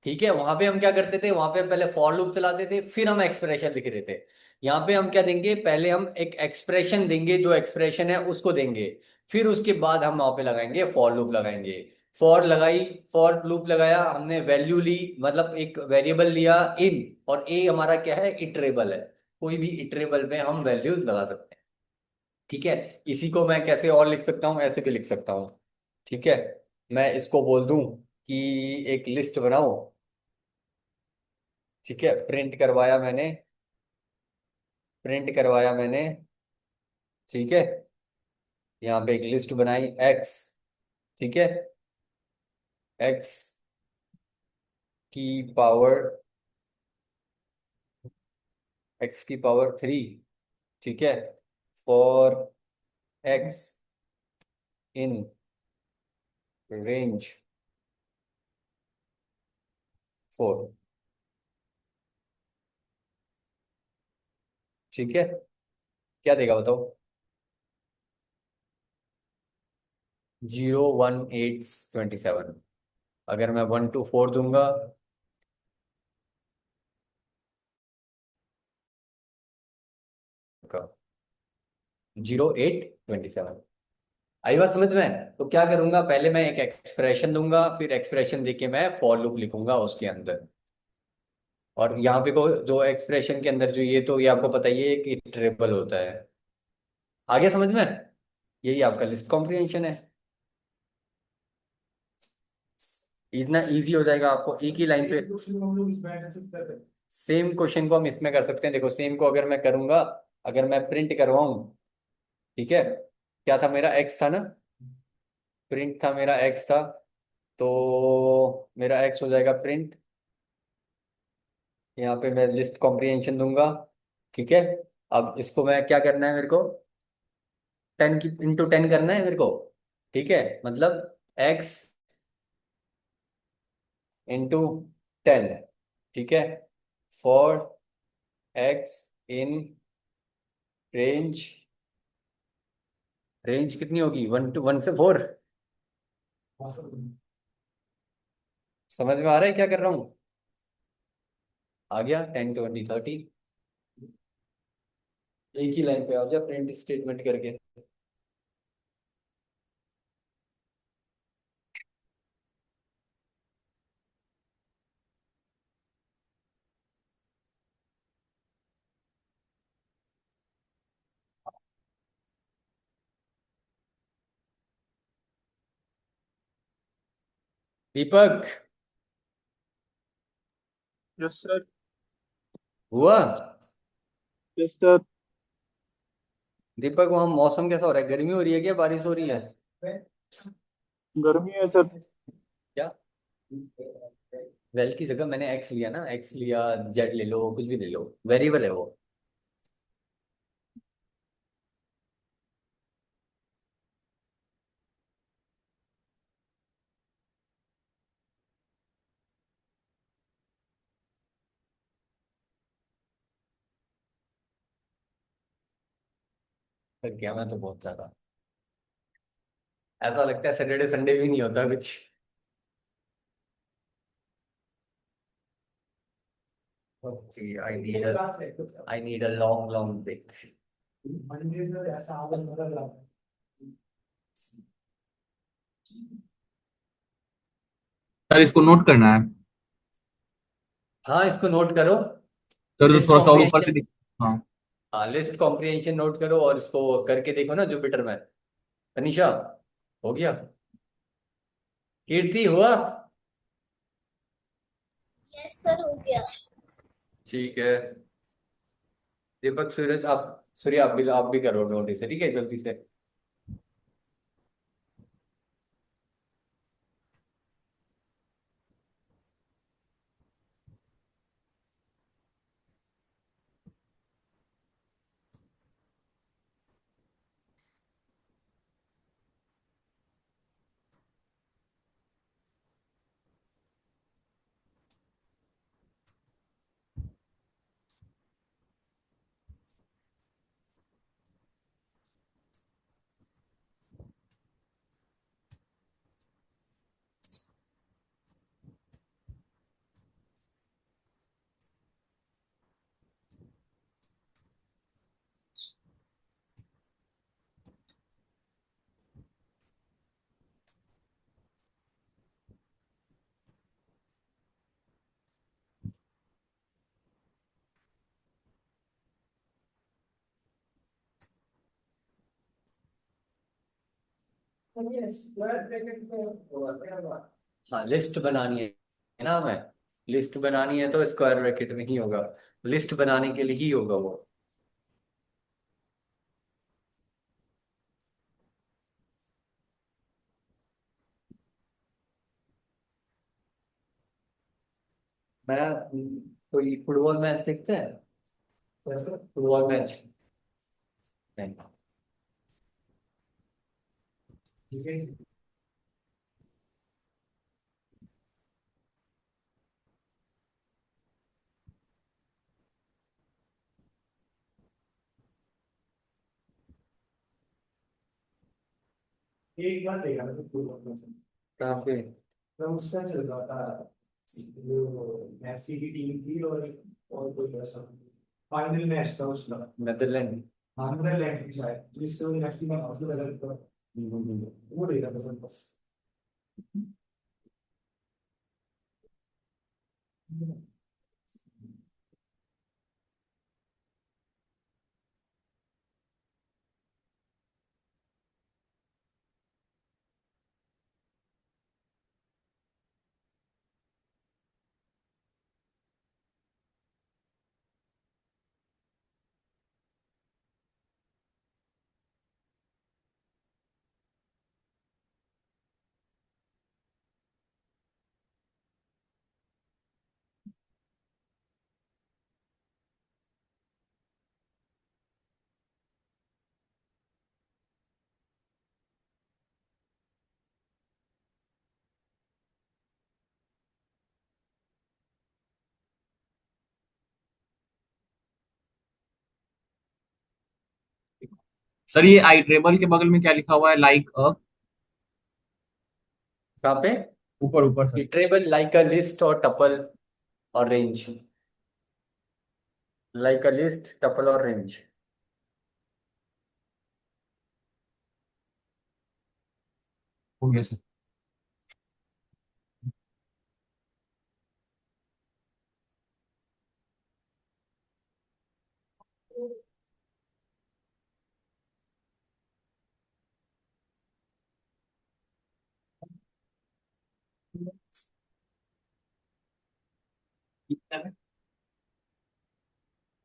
ठीक है, वहां पे हम क्या करते थे, वहां पे पहले फॉर लूप चलाते थे, फिर हम एक्सप्रेशन लिख रहे थे। यहाँ पे हम क्या देंगे, पहले हम एक एक्सप्रेशन देंगे, जो एक्सप्रेशन है उसको देंगे, फिर उसके बाद हम वहां पे लगाएंगे फॉर लूप लगाएंगे। फॉर लगाई, फॉर लूप लगाया, हमने वैल्यू ली, मतलब एक वेरिएबल लिया इन, और ए हमारा क्या है, इटरेबल है, कोई भी इटरेबल में हम वैल्यूज लगा सकते हैं। ठीक है, इसी को मैं कैसे और लिख सकता हूँ, ऐसे भी लिख सकता हूँ। ठीक है, मैं इसको बोल दूं कि एक लिस्ट बनाओ। ठीक है, प्रिंट करवाया मैंने। ठीक है, यहाँ पे एक लिस्ट बनाई एक्स। ठीक है, एक्स की पावर x⁻³ ठीक है, फॉर एक्स इन रेंज 4। ठीक है, क्या देगा बताओ, 0 1 8 27। अगर मैं 1 to 4 दूंगा, का 0 8 27। आई बात समझ में, तो क्या करूंगा, पहले मैं एक एक्सप्रेशन दूंगा, फिर एक्सप्रेशन देके मैं फॉर लूप लिखूंगा उसके अंदर। और यहाँ पे को जो एक्सप्रेशन के अंदर जो ये, तो ये आपको पता ही है कि इटरेबल होता है। आगे समझ में, यही आपका लिस्ट कॉम्प्रिहेंशन है। इतना इजी हो जाएगा आपको एक ही लाइन पे। क्वेश्चन को हम लोग इस बैठ से कर सकते सेम क्वेश्चन को हम इसमें कर सकते हैं, देखो सेम को अगर मैं करूंगा, अगर मैं प्रिंट करवाऊं। ठीक है, क्या था मेरा एक्स था ना, प्रिंट था मेरा एक्स था, तो मेरा एक्स हो जाएगा प्रिंट। यहाँ पे मैं लिस्ट कॉम्प्रिहेंशन दूंगा। ठीक है, अब इसको मैं क्या करना है मेरे को, 10 करना है मेरे को। ठीक है, मतलब x × 10। ठीक है, for x in range, range कितनी होगी, 1 से 4। हैं। समझ में आ रहा है क्या कर रहा हूँ, आ गया 10 20 30, एक ही लाइन पे आ गया प्रिंट स्टेटमेंट करके। Deepak, yes sir. हुआ। Yes sir. दीपक, वहाँ मौसम कैसा हो रहा है, गर्मी हो रही है क्या, बारिश हो रही है गर्मी है सर। क्या। वेल की जगह मैंने एक्स लिया ना, एक्स लिया, जेड ले लो, कुछ भी ले लो, वेरिएबल है वो। थक गया मैं तो बहुत ज्यादा। ऐसा लगता है सैटरडे संडे भी नहीं होता कुछ। Okay, I need a long break. Mondays में ऐसा आवाज बदल रहा है। सर इसको नोट करना है। हाँ, इसको नोट करो। सर तो लिस्ट थोड़ा सा और ऊपर से कॉम्प्रिहेंशन। हाँ हाँ, लिस्ट कॉम्प्रिहेंशन नोट करो और इसको करके देखो ना जुपिटर में। तनिषा, हो गया? कीर्ति, हुआ? यस सर, हो गया। ठीक है। दीपक, सूर्य आप भी करो नोटिस से, ठीक है, जल्दी से। ये स्क्वायर ब्रैकेट में क्या बात? हाँ, लिस्ट बनानी है ना हमें। लिस्ट बनानी है तो स्क्वायर ब्रैकेट में ही होगा। लिस्ट बनाने के लिए ही होगा वो। मैं कोई फुटबॉल मैच देखते हैं? कैसे? फुटबॉल मैच नहीं। ठीक है। एक बार देखा था फुटबॉल में। कहाँ पे? मैं उसका चल रहा था, जो मैसी की टीम थी और कोई ऐसा फाइनल मैच था उसका। नेदरलैंड। हाँ, नीदरलैंड की शायद, जिससे वो मैसी का आउट लगा था। वो देखा था सर बस। सर ये आई ट्रेबल के बगल में क्या लिखा हुआ है, लाइक अ? कहाँ पे? ऊपर ऊपर sir. Iterable like a list और टपल और range. Like a list, tuple और रेंज। हो गया सर।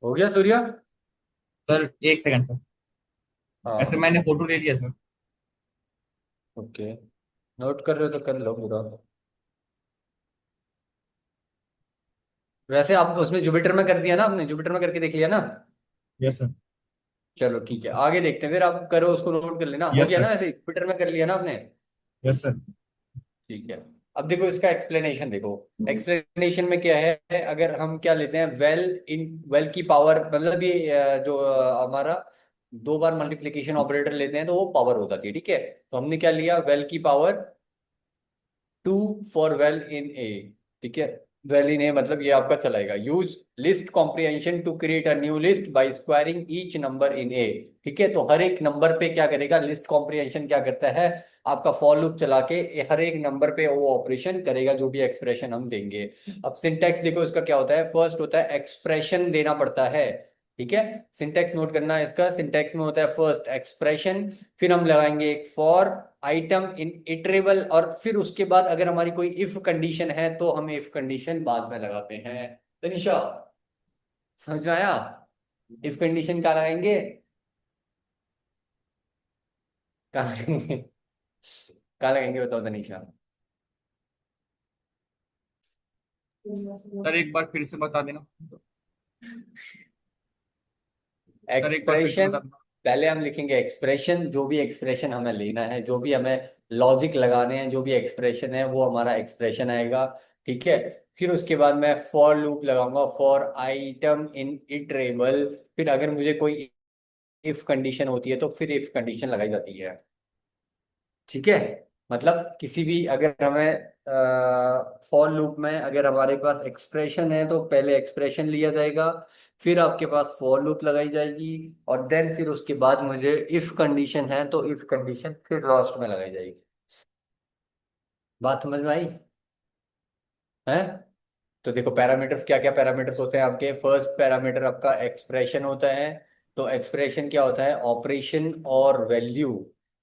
हो गया सूर्या? सर एक सेकंड सर, ऐसे हाँ। मैंने फोटो ले लिया सर। ओके, नोट कर रहे हो तो कर लो पूरा। वैसे आप उसमें जुपिटर में कर दिया ना, आपने जुपिटर में करके देख लिया ना? Yes sir. चलो ठीक है, आगे देखते हैं फिर। आप करो, उसको नोट कर लेना। हो यस गया सर। ना? वैसे जुपिटर में कर लिया ना आपने? Yes sir. ठीक है। अब देखो इसका एक्सप्लेनेशन देखो। एक्सप्लेनेशन में क्या है, अगर हम क्या लेते हैं, वेल इन वेल की पावर, मतलब ये जो हमारा दो बार मल्टीप्लीकेशन ऑपरेटर लेते हैं तो वो पावर हो जाती है, ठीक है। तो हमने क्या लिया, वेल की power 2 for val in A, ठीक है। वेल इन ए मतलब ये आपका चलाएगा। Use list comprehension to create a new list by squaring each number in A, ठीक है। तो हर एक नंबर पे क्या करेगा, लिस्ट कॉम्प्रिहेंशन क्या करता है, आपका फॉर लूप चला के हर एक नंबर पे वो ऑपरेशन करेगा जो भी एक्सप्रेशन हम देंगे। अब सिंटैक्स देखो इसका क्या होता है, फर्स्ट होता है एक्सप्रेशन देना पड़ता है, ठीक है। सिंटैक्स नोट करना है इसका, सिंटैक्स में होता है फर्स्ट एक्सप्रेशन, फिर हम लगाएंगे एक फॉर आइटम इन इटरेबल, और फिर उसके बाद अगर हमारी कोई इफ कंडीशन है तो हम इफ कंडीशन बाद में लगाते हैं। तनिषा समझ में आया, इफ कंडीशन क्या लगाएंगे, क्या लगाएंगे, क्या लगाएंगे बताओ तनिषा। सर एक बार फिर से बता देना। सर एक बार फिर से एक्सप्रेशन, बता देना। पहले हम लिखेंगे एक्सप्रेशन, जो भी एक्सप्रेशन हमें लेना है, जो भी हमें लॉजिक लगाने हैं, जो भी एक्सप्रेशन है वो हमारा एक्सप्रेशन आएगा, ठीक है। फिर उसके बाद मैं फॉर लूप लगाऊंगा फॉर आइटम इन इटरेबल, फिर अगर मुझे कोई इफ कंडीशन होती है तो फिर इफ कंडीशन लगाई जाती है, ठीक है। मतलब किसी भी अगर हमें फॉर लूप में अगर हमारे पास एक्सप्रेशन है तो पहले एक्सप्रेशन लिया जाएगा, फिर आपके पास फॉर लूप लगाई जाएगी, और देन फिर उसके बाद मुझे इफ कंडीशन है तो इफ कंडीशन फिर लास्ट में लगाई जाएगी। बात समझ में आई है। तो देखो पैरामीटर्स क्या क्या पैरामीटर्स होते हैं आपके, फर्स्ट पैरामीटर आपका एक्सप्रेशन होता है। तो एक्सप्रेशन क्या होता है, ऑपरेशन और वैल्यू,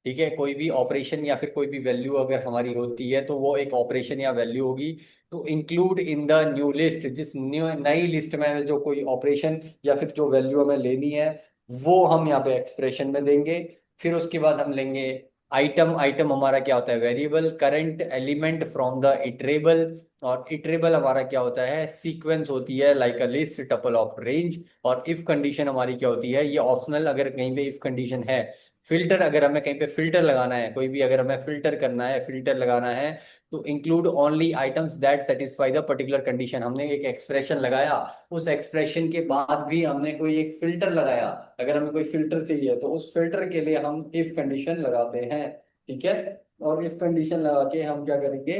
ठीक है। कोई भी ऑपरेशन या फिर कोई भी वैल्यू अगर हमारी होती है तो वो एक ऑपरेशन या वैल्यू होगी। तो include in the new list, जिस न्यू नई लिस्ट में जो कोई ऑपरेशन या फिर जो वैल्यू हमें लेनी है वो हम यहाँ पे एक्सप्रेशन में देंगे। फिर उसके बाद हम लेंगे आइटम, आइटम हमारा क्या होता है, variable, current element from the iterable, और इटरेबल हमारा क्या होता है, सीक्वेंस होती है like a list tuple of range. और इफ कंडीशन हमारी क्या होती है, ये ऑप्शनल अगर कहीं पे इफ कंडीशन है। फिल्टर, अगर हमें कहीं पे फिल्टर लगाना है, कोई भी अगर हमें फिल्टर करना है, फिल्टर लगाना है, तो include only items that satisfy the particular condition. हमने एक एक्सप्रेशन लगाया, उस एक्सप्रेशन के बाद भी हमने कोई एक फिल्टर लगाया, अगर हमें कोई फिल्टर चाहिए तो उस फिल्टर के लिए हम इफ कंडीशन लगाते हैं, ठीक है। और इफ कंडीशन लगा के हम क्या करेंगे,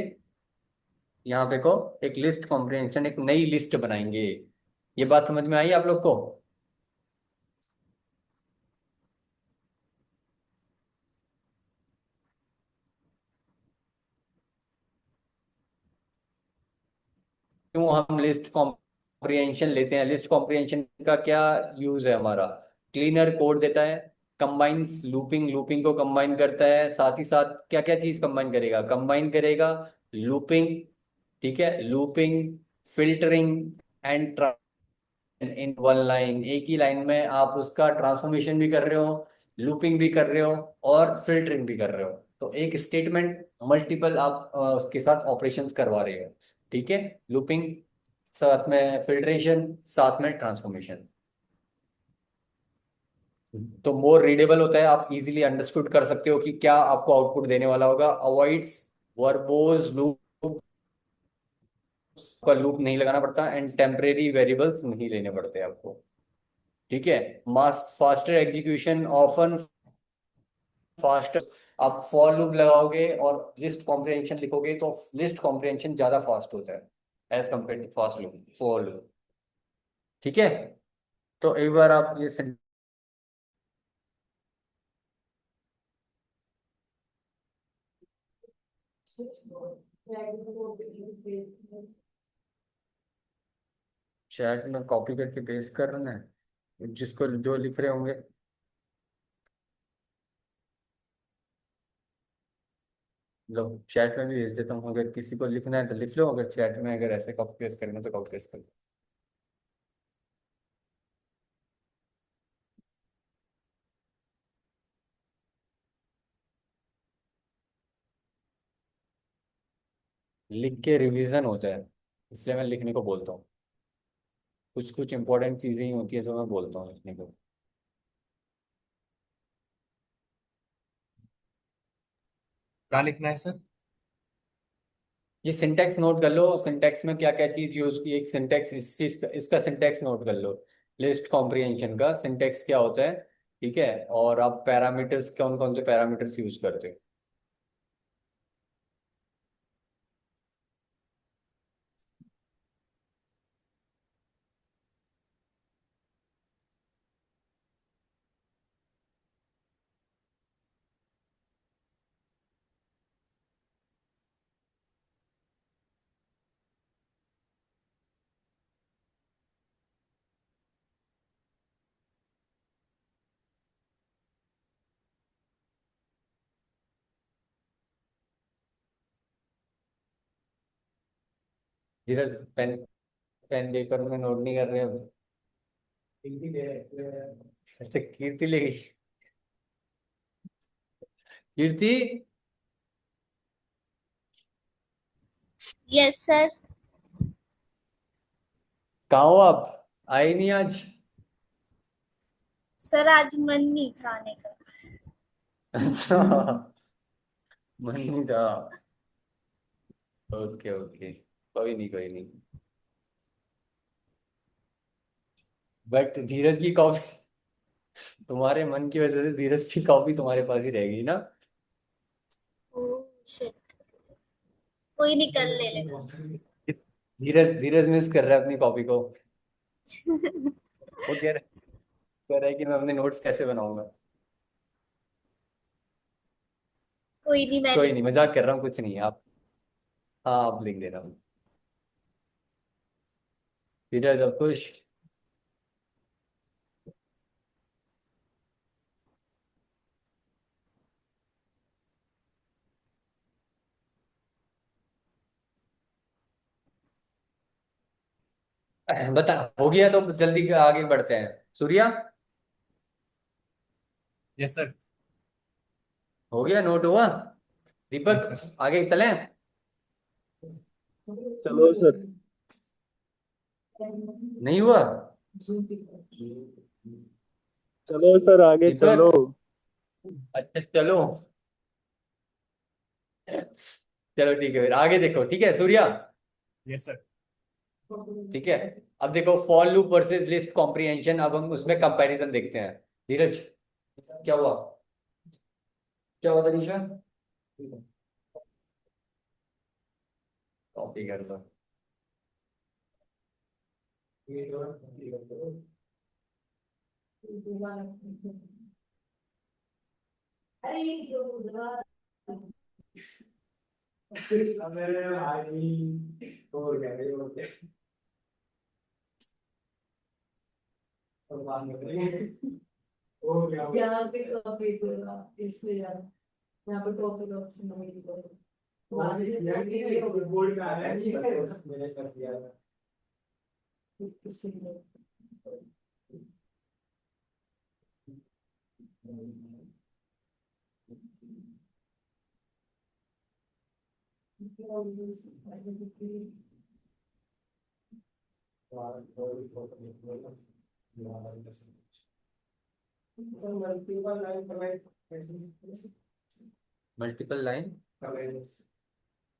यहाँ पे को एक लिस्ट कॉम्प्रिहेंशन, एक नई लिस्ट बनाएंगे। ये बात समझ में आई आप लोग को। क्यों हम लिस्ट कॉम्प्रिहेंशन लेते हैं, लिस्ट कॉम्प्रिहेंशन का क्या यूज है हमारा, क्लीनर कोड देता है, कंबाइंस लूपिंग, लूपिंग को कंबाइन करता है, साथ ही साथ क्या क्या चीज कंबाइन करेगा, कंबाइन करेगा लूपिंग, ठीक है, looping, filtering and in one line, एक ही लाइन में आप उसका ट्रांसफॉर्मेशन भी कर रहे हो, लूपिंग भी कर रहे हो, और फिल्टरिंग भी कर रहे हो। तो एक स्टेटमेंट मल्टीपल आप उसके साथ ऑपरेशंस करवा रहे हो, ठीक है। लूपिंग, साथ में फिल्ट्रेशन, साथ में ट्रांसफॉर्मेशन। तो मोर रीडेबल होता है, आप इजीली अंडरस्टूड कर सकते हो कि क्या आपको आउटपुट देने वाला होगा। अवॉइड्स वर्बोज लूप का, लूप नहीं लगाना पड़ता, एंड टेम्परेरी वेरिएबल्स नहीं लेने पड़ते आपको, ठीक है। मास फास्टर एग्जीक्यूशन ऑफन फास्टर, आप फॉर लूप लगाओगे और लिस्ट कॉम्प्रिहेंशन लिखोगे तो लिस्ट कॉम्प्रिहेंशन ज्यादा फास्ट होता है as compare to fast loop, for loop, ठीक है। तो एक बार आप ये चैट में कॉपी करके पेस्ट करना है, जिसको जो लिख रहे होंगे। लो चैट में भी भेज देता हूँ, अगर किसी को लिखना है तो लिख लो, अगर चैट में अगर ऐसे कॉपी पेस्ट करना है तो कॉपी पेस्ट कर लो। लिख के रिवीजन होता है, इसलिए मैं लिखने को बोलता हूँ। कुछ कुछ इंपॉर्टेंट चीजें ही होती है जो मैं बोलता हूँ लिखने को। क्या लिखना है सर? ये सिंटेक्स नोट कर लो, सिंटेक्स में क्या क्या चीज यूज की, एक सिंटेक्स इस चीज का, इसका सिंटेक्स नोट कर लो। लिस्ट कॉम्प्रिहेंशन का सिंटेक्स क्या होता है, ठीक है, और आप पैरामीटर्स कौन कौन से पैरामीटर्स यूज करते हो? धीरज, पेन पेन पेपर में नोट नहीं कर रहे अब? अच्छा, कीर्ति ले गई। कीर्ति, यस सर। कहाँ हो आप? आई नहीं आज? सर आज मन नहीं था आने का। अच्छा, मन नहीं था। ओके ओके, कोई नहीं कोई नहीं। बट धीरज की कॉपी, तुम्हारे मन की वजह से धीरज की कॉपी तुम्हारे पास ही रहेगी ना? ओह शिट, कोई नहीं, कल ले लेना। धीरज धीरज मिस कर रहा है अपनी कॉपी को। वो कह रहा है कि मैं अपने नोट्स कैसे बनाऊंगा। कोई नहीं, मैं कोई लिख नहीं, दूंगी। मजाक कर रहा हूँ, कुछ नहीं आप। हाँ, आप लिख देना। धीरज अब खुश? बता, हो गया तो जल्दी आगे बढ़ते हैं। Surya, yes sir. हो गया, नोट हुआ? यस दीपक, सर। आगे चलें? चलो सर। नहीं हुआ? चलो सर, आगे दीपक, चलो। अच्छा चलो। चलो ठीक है, फिर आगे देखो, ठीक है सूर्या? Yes sir. ठीक है, अब देखो for loop versus list comprehension, अब हम उसमें कंपैरिजन देखते हैं। धीरज, क्या हुआ? क्या हुआ तनीषा? कॉपी कर दो। अरे भाई, हो गया ये हो गया। और बाद में करेंगे। हो गया यहाँ पे कॉपी करूंगा इसलिए यार, यहाँ पे कॉपी का ऑप्शन नहीं दिखा। बोर्ड का आया नहीं है, मैंने कर दिया था। मल्टीपल लाइन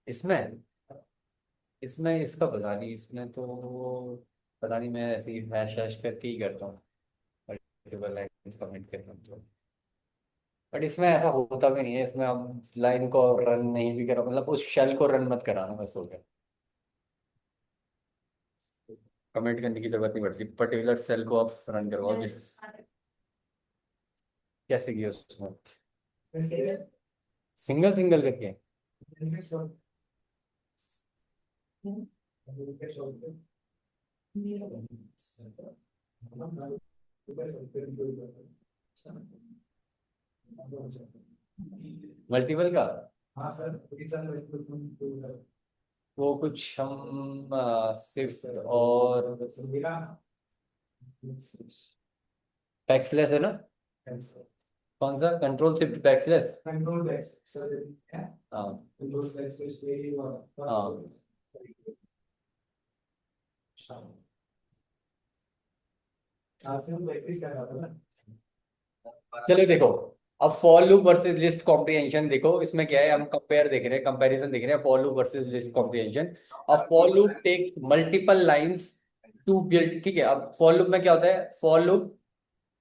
इसमें, इसमें इसका पता नहीं, इसमें तो पता नहीं, मैं ऐसे ही हैश हैश करके ही करता हूँ मल्टीपल लाइन कमेंट करना तो। बट इसमें ऐसा होता भी नहीं है, इसमें आप लाइन को रन नहीं भी करो, मतलब उस शेल को रन मत कराना, बस हो गया। कमेंट करने की जरूरत नहीं पड़ती, पर्टिकुलर सेल को आप रन करवाओ जिस। कैसे किया उसमें? सिंगल सिंगल करके? मल्टीपल का? हाँ सर, वो कुछ हम सिर्फ और बैकस्लैश है ना? कौन सा? Control shift backslash? Control backs सर है, हाँ कंट्रोल बैक्स पे स्टे ही हुआ। हाँ। आज हम प्रैक्टिस कर रहा था ना। चलो देखो, अब for loop versus list comprehension देखो, इसमें क्या है, हम कंपेयर देख रहे हैं, कंपैरिजन देख रहे हैं, for loop versus list comprehension. अब for loop takes multiple lines to build, ठीक है। अब फॉर लूप में क्या होता है, for loop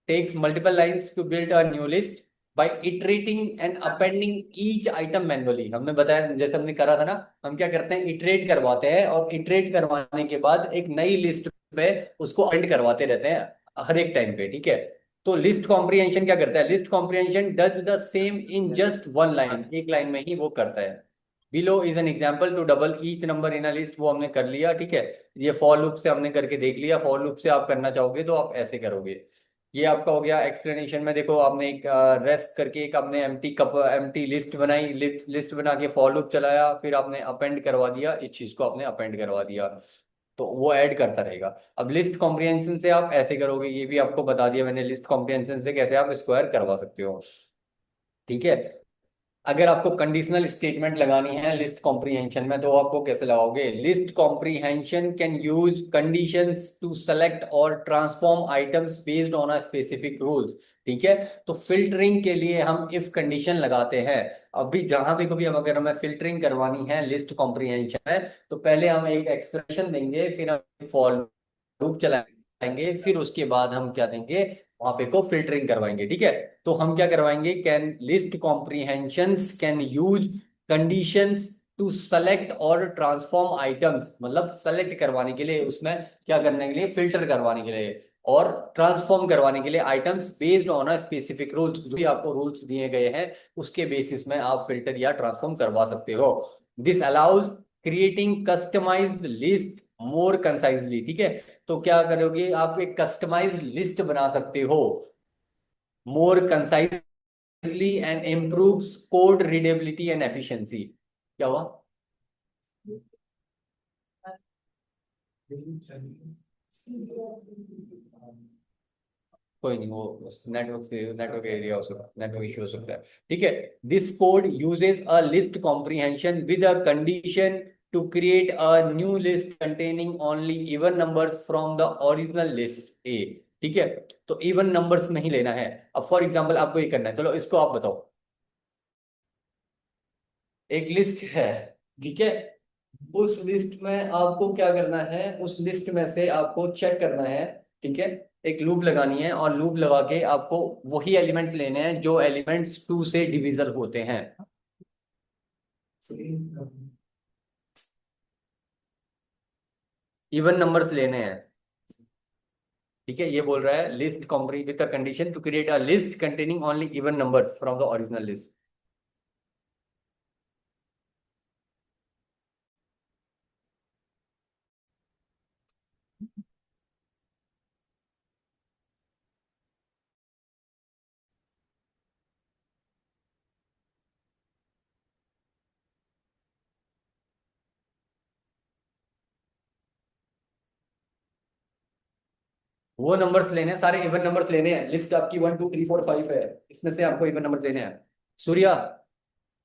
takes multiple lines to build a new list by iterating and appending each item manually. हमने बताया, जैसे हमने करा था ना, हम क्या करते हैं, इटरेट करवाते हैं और इटरेट करवाने के बाद एक नई लिस्ट पे उसको अपेंड करवाते रहते हैं हर एक टाइम पे, ठीक है। तो लिस्ट कॉम्प्रिहेंशन क्या करता है, list comprehension does the same in just one line, एक लाइन में ही वो करता है। Below is an example to double each number in a list, वो हमने कर लिया, ठीक है। ये फॉर लूप से हमने करके देख लिया, फॉर लूप से आप करना चाहोगे तो आप ऐसे करोगे। ये आपका हो गया एक्सप्लेनेशन में। देखो आपने एक रेस्ट करके एक आपने एम्प्टी लिस्ट बनाई, लिस्ट बना के फॉर लूप चलाया, फिर आपने अपेंड करवा दिया, इस चीज को आपने अपेंड करवा दिया, तो वो ऐड करता रहेगा। अब लिस्ट कॉम्प्रिहेंशन से आप ऐसे करोगे, ये भी आपको बता दिया मैंने, लिस्ट कॉम्प्रिहेंशन से कैसे आप स्क्वायर करवा सकते हो, ठीक है। अगर आपको कंडीशनल स्टेटमेंट लगानी है लिस्ट कॉम्प्रिहेंशन में, तो आपको कैसे लगाओगे, list comprehension can use conditions to select और transform items based on a specific rules, ठीक है। तो फिल्टरिंग के लिए हम इफ कंडीशन लगाते हैं। अभी जहां भी कभी हम अगर हमें फिल्टरिंग करवानी है लिस्ट कॉम्प्रिहेंशन में, तो पहले हम एक एक्सप्रेशन देंगे, फिर हम फॉर लूप चलाएंगे, फिर उसके बाद हम क्या देंगे, वहां पे को फिल्टरिंग करवाएंगे, ठीक है। तो हम क्या करवाएंगे, can list comprehensions can use conditions to select और ट्रांसफॉर्म आइटम्स, मतलब सेलेक्ट करवाने के लिए, उसमें क्या करने के लिए, फिल्टर करवाने के लिए, और ट्रांसफॉर्म करवाने के लिए items based on a specific rules, जो भी आपको रूल्स दिए गए हैं उसके बेसिस में आप फिल्टर या ट्रांसफॉर्म करवा सकते हो। This allows creating customized list more concisely, ठीक है। तो क्या करोगे, आप एक कस्टमाइज्ड लिस्ट बना सकते हो more concisely and improves code readability and efficiency. क्या हुआ, कोई नहीं, वो नेटवर्क एरिया हो सकता, नेटवर्क इश्यू हो सकता है, ठीक है। This code uses a list comprehension with a condition to create a new list containing only even numbers from the original list A, ठीक है। तो इवन नंबर्स नहीं लेना है। अब फॉर एग्जांपल आपको ये करना है, चलो इसको आप बताओ, एक लिस्ट है, ठीक है। उस लिस्ट में आपको क्या करना है, उस लिस्ट में से आपको चेक करना है, ठीक है। एक लूप लगानी है और लूप लगा के आपको वही एलिमेंट्स लेने हैं जो एलिमेंट्स टू से डिविजल होते हैं। इवन नंबर्स लेने हैं, ठीक है। ये बोल रहा है list comprehension with the condition to create a list containing only even numbers from the original list. वो नंबर्स लेने हैं, सारे इवन नंबर्स लेने हैं, लिस्ट आपकी 1 2 3 4 5 है, इसमें से आपको इवन नंबर लेने हैं। सूर्या,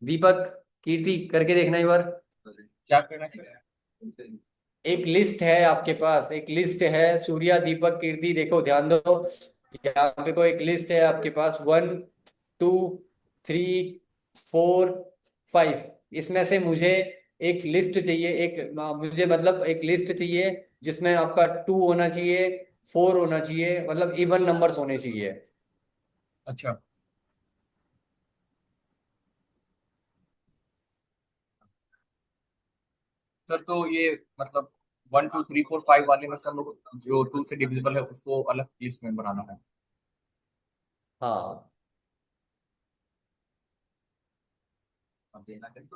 दीपक, कीर्ति, करके देखना एक बार। क्या करना है सर? एक लिस्ट है आपके पास, एक लिस्ट है, सूर्या, दीपक, कीर्ति, देखो ध्यान दो। यहाँ पे कोई एक लिस्ट है आपके पास, 1 2 3 4 5। इसमें से मुझे एक लिस्ट चाहिए, एक मुझे मतलब एक लिस्ट चाहिए जिसमें आपका 2 होना चाहिए, 4 होना चाहिए, मतलब इवन नंबर्स होने चाहिए। अच्छा सर, तो ये मतलब 1 2 3 4 5 वाले में से हम लोग जो 2 से डिविजिबल है उसको अलग लिस्ट में बनाना है। हाँ, अब देना चाहिए।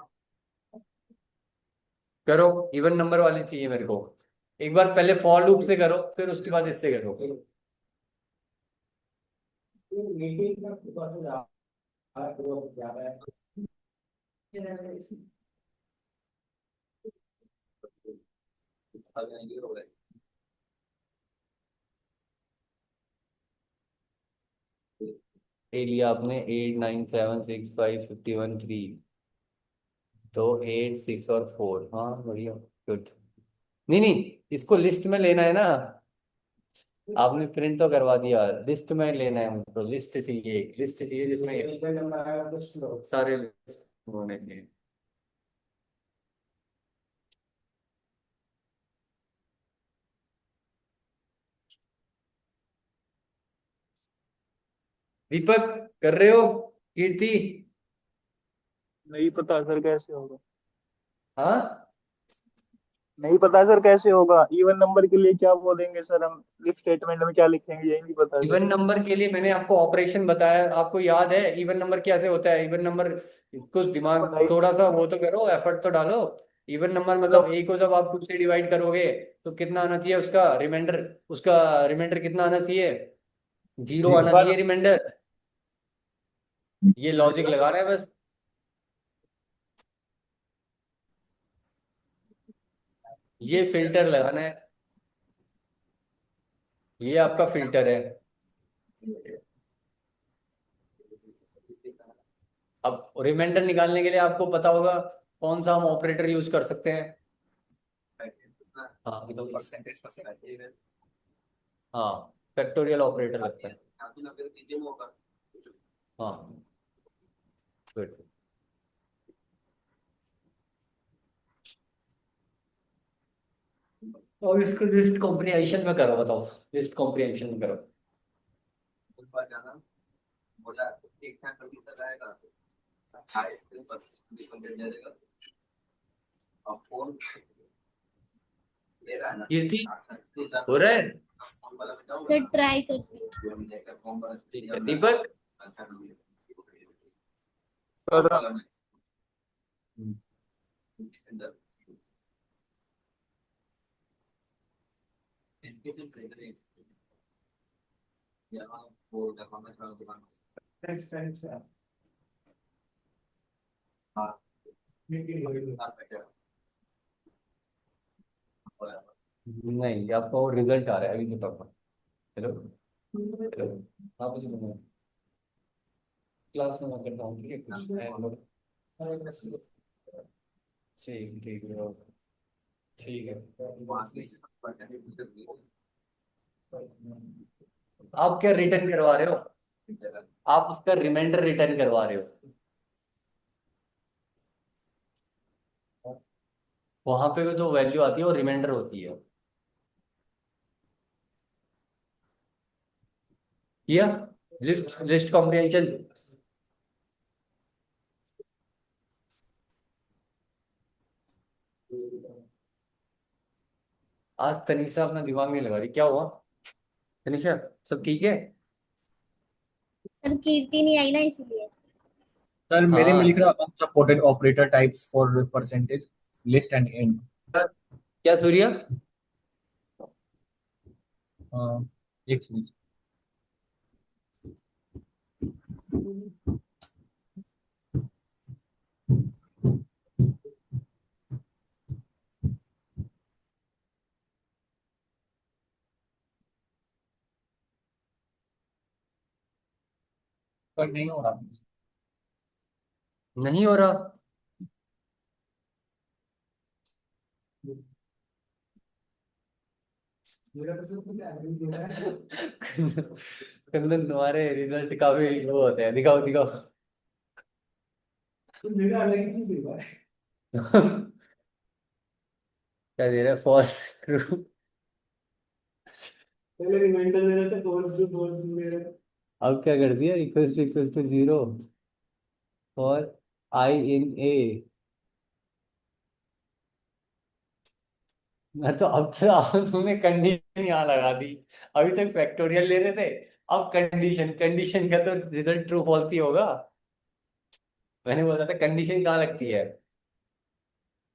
करो, इवन नंबर वाली चाहिए मेरे को। एक बार पहले फॉर लूप से करो, फिर उसके बाद इससे करो। ए लिया आपने, 8 9 7 6 5 51 3, तो 8 6 और 4, हाँ बढ़िया, गुड। नहीं नहीं, इसको लिस्ट में लेना है ना, आपने प्रिंट तो करवा दिया, लिस्ट में लेना है मुझको, लिस्ट चाहिए, एक लिस्ट चाहिए जिसमें सारे लिस्ट होने चाहिए। दीपक कर रहे हो? कीर्ति? नहीं पता सर कैसे होगा। हाँ, नहीं पता सर कैसे होगा। इवन नंबर के लिए क्या बोलेंगे सर हम, इस स्टेटमेंट में क्या लिखेंगे यही नहीं पता सर। इवन नंबर के लिए मैंने आपको ऑपरेशन बताया, आपको याद है इवन नंबर कैसे होता है? इवन नंबर, कुछ दिमाग, बताइए। थोड़ा सा वो तो करो, एफर्ट तो डालो। इवन नंबर मतलब मतलब ए को जब आप कुछ से डिवाइड करोगे तो कितना आना चाहिए उसका रिमाइंडर? उसका रिमाइंडर कितना आना चाहिए? 0 आना वन। चाहिए रिमाइंडर। ये लॉजिक लगा रहा है बस। ये फिल्टर लगाना है, ये आपका फिल्टर है। अब रिमाइंडर निकालने के लिए आपको पता होगा कौन सा हम ऑपरेटर यूज कर सकते हैं। हाँ, परसेंटेज का हाँ, फैक्टोरियल ऑपरेटर लगता है। हाँ, गुड। और इसको लिस्ट कॉम्प्रिहेंशन में करो, बताओ, लिस्ट कॉम्प्रिहेंशन में करो। कीर्ति, हो रहा है? सर ट्राई करती हूँ। ठीक है दीपक। सर नहीं, आपको रिजल्ट आ रहा है अभी, बताओ। हेलो, हेलो, आप इसे क्लास में करता हूँ, ठीक है? कुछ है लोग। ठीक ठीक है, ठीक है। आप क्या रिटर्न करवा रहे हो? आप उसका रिमाइंडर रिटर्न करवा रहे हो। वहां पे भी जो वैल्यू आती है वो रिमाइंडर होती है। किया लिस्ट लिस्ट कॉम्प्रिहेंशन? आज तनीषा अपना दिमाग नहीं लगा रही, क्या हुआ? तनीषा, सब ठीक है? सर कीर्ति नहीं आई ना इसलिए। सर मेरे में लिख हाँ, रहा unsupported operator types for percentage list and and. क्या सूर्या? एक सेकंड। पर नहीं हो रहा। नहीं हो रहा? कंदन, तुम्हारे रिजल्ट काफी वो होते हैं, दिखाओ दिखाओ। मेरा अलग ही नहीं दे रहा है। क्या दे रहा है? False true. पहले रिमाइंडर दे रहा था, फॉल्स टू दे रहा था। अब क्या कर दिया? इक्वल टू 0 फॉर आई इन ए। मैं अब तुमने कंडीशन यहाँ लगा दी। अभी तक फैक्टोरियल ले रहे थे, अब कंडीशन, कंडीशन का तो रिजल्ट ट्रू फॉल्स ही होगा। मैंने बोला था कंडीशन कहाँ लगती है?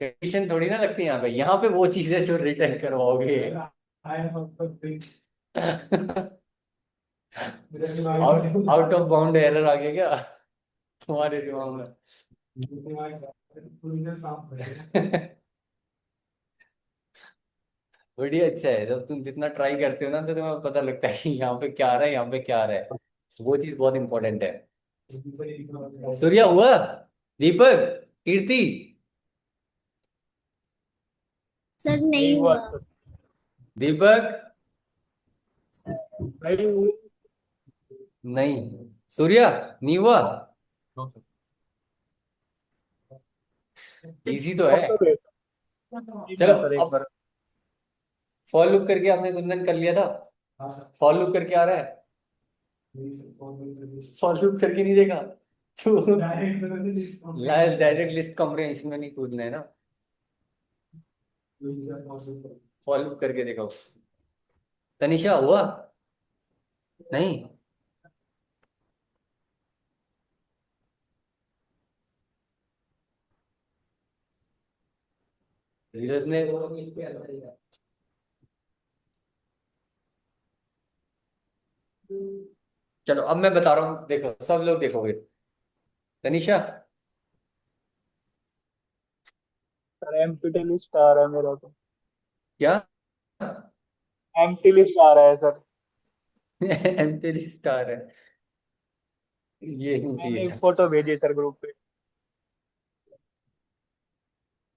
कंडीशन थोड़ी ना लगती है यहाँ पे वो चीजें जो रिटर्न करवाओगे। आई एम आउट मेरा दिमाग आउट ऑफ बाउंड एरर आ गया क्या तुम्हारे दिमाग में? पूरी तरह साफ है। बढ़िया, अच्छा है जब तुम जितना ट्राई करते हो ना तो तुम्हें पता लगता है कि यहाँ पे क्या आ रहा है, यहाँ पे क्या आ रहा है। वो चीज बहुत इंपॉर्टेंट है। सूर्या हुआ? दीपक? कीर्ति? सर नहीं नहीं हुआ हुआ। सर। दीपक? नहीं हुआ। नहीं। सूर्या? नहीं हुआ? इजी तो है। चलो, सर एक अब बार। फॉर लूप करके आपने कुंदन कर लिया था? फॉर लूप करके आ रहा है? फॉर लूप करके नहीं देखा तो डायरेक्ट डायरेक्ट लिस्ट कॉम्प्रिहेंशन में नहीं कूदना है ना, फॉर लूप करके देखो। तनिषा हुआ नहीं? धीरज ने, चलो अब मैं बता रहा हूँ, देखो सब लोग देखो फिर। तनिषा, सर एम्प्टी लिस्ट आ रहा है मेरा तो। क्या? एम्प्टी लिस्ट आ रहा है सर। एम्प्टी स्टार है, ये नहीं मैंने चाहिए एक था। फोटो भेजी सर ग्रुप पे।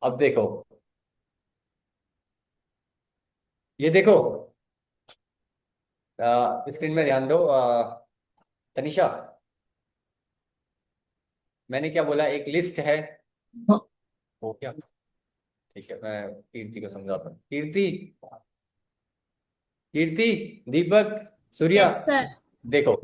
अब देखो, ये देखो, स्क्रीन में ध्यान दो। तनिषा, मैंने क्या बोला, एक लिस्ट है, हाँ, हो क्या? ठीक है, मैं कीर्ति को समझाता हूँ। कीर्ति, कीर्ति, दीपक, सूर्या, यस सर। देखो,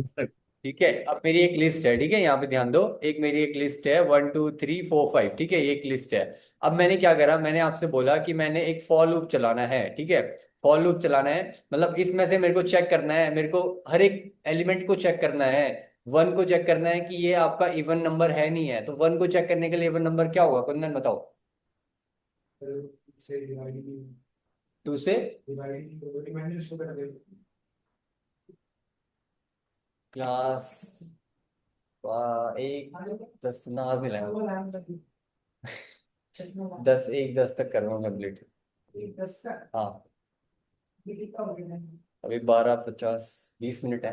ठीक है, अब मेरी एक लिस्ट है, ठीक है, यहाँ पे ध्यान दो। एक मेरी एक लिस्ट है 1 2 3 4 5, ठीक है, ये एक लिस्ट है। अब मैंने क्या करा, मैंने आपसे बोला कि मैंने एक फॉर लूप चलाना है, ठीक है। फॉर लूप चलाना है मतलब इसमें से मेरे को चेक करना है, मेरे को हर एक एलिमेंट को चेक करना है। वन को चेक करना है कि ये आपका इवन नंबर है नहीं है, तो वन को चेक करने के लिए इवन नंबर क्या होगा, कुंदन बताओ। टू से क्लास एक, 10 नाज नहीं लगा, 10 तक करूंगा कंप्लीट। हाँ, अभी 12:50, 20 मिनट है।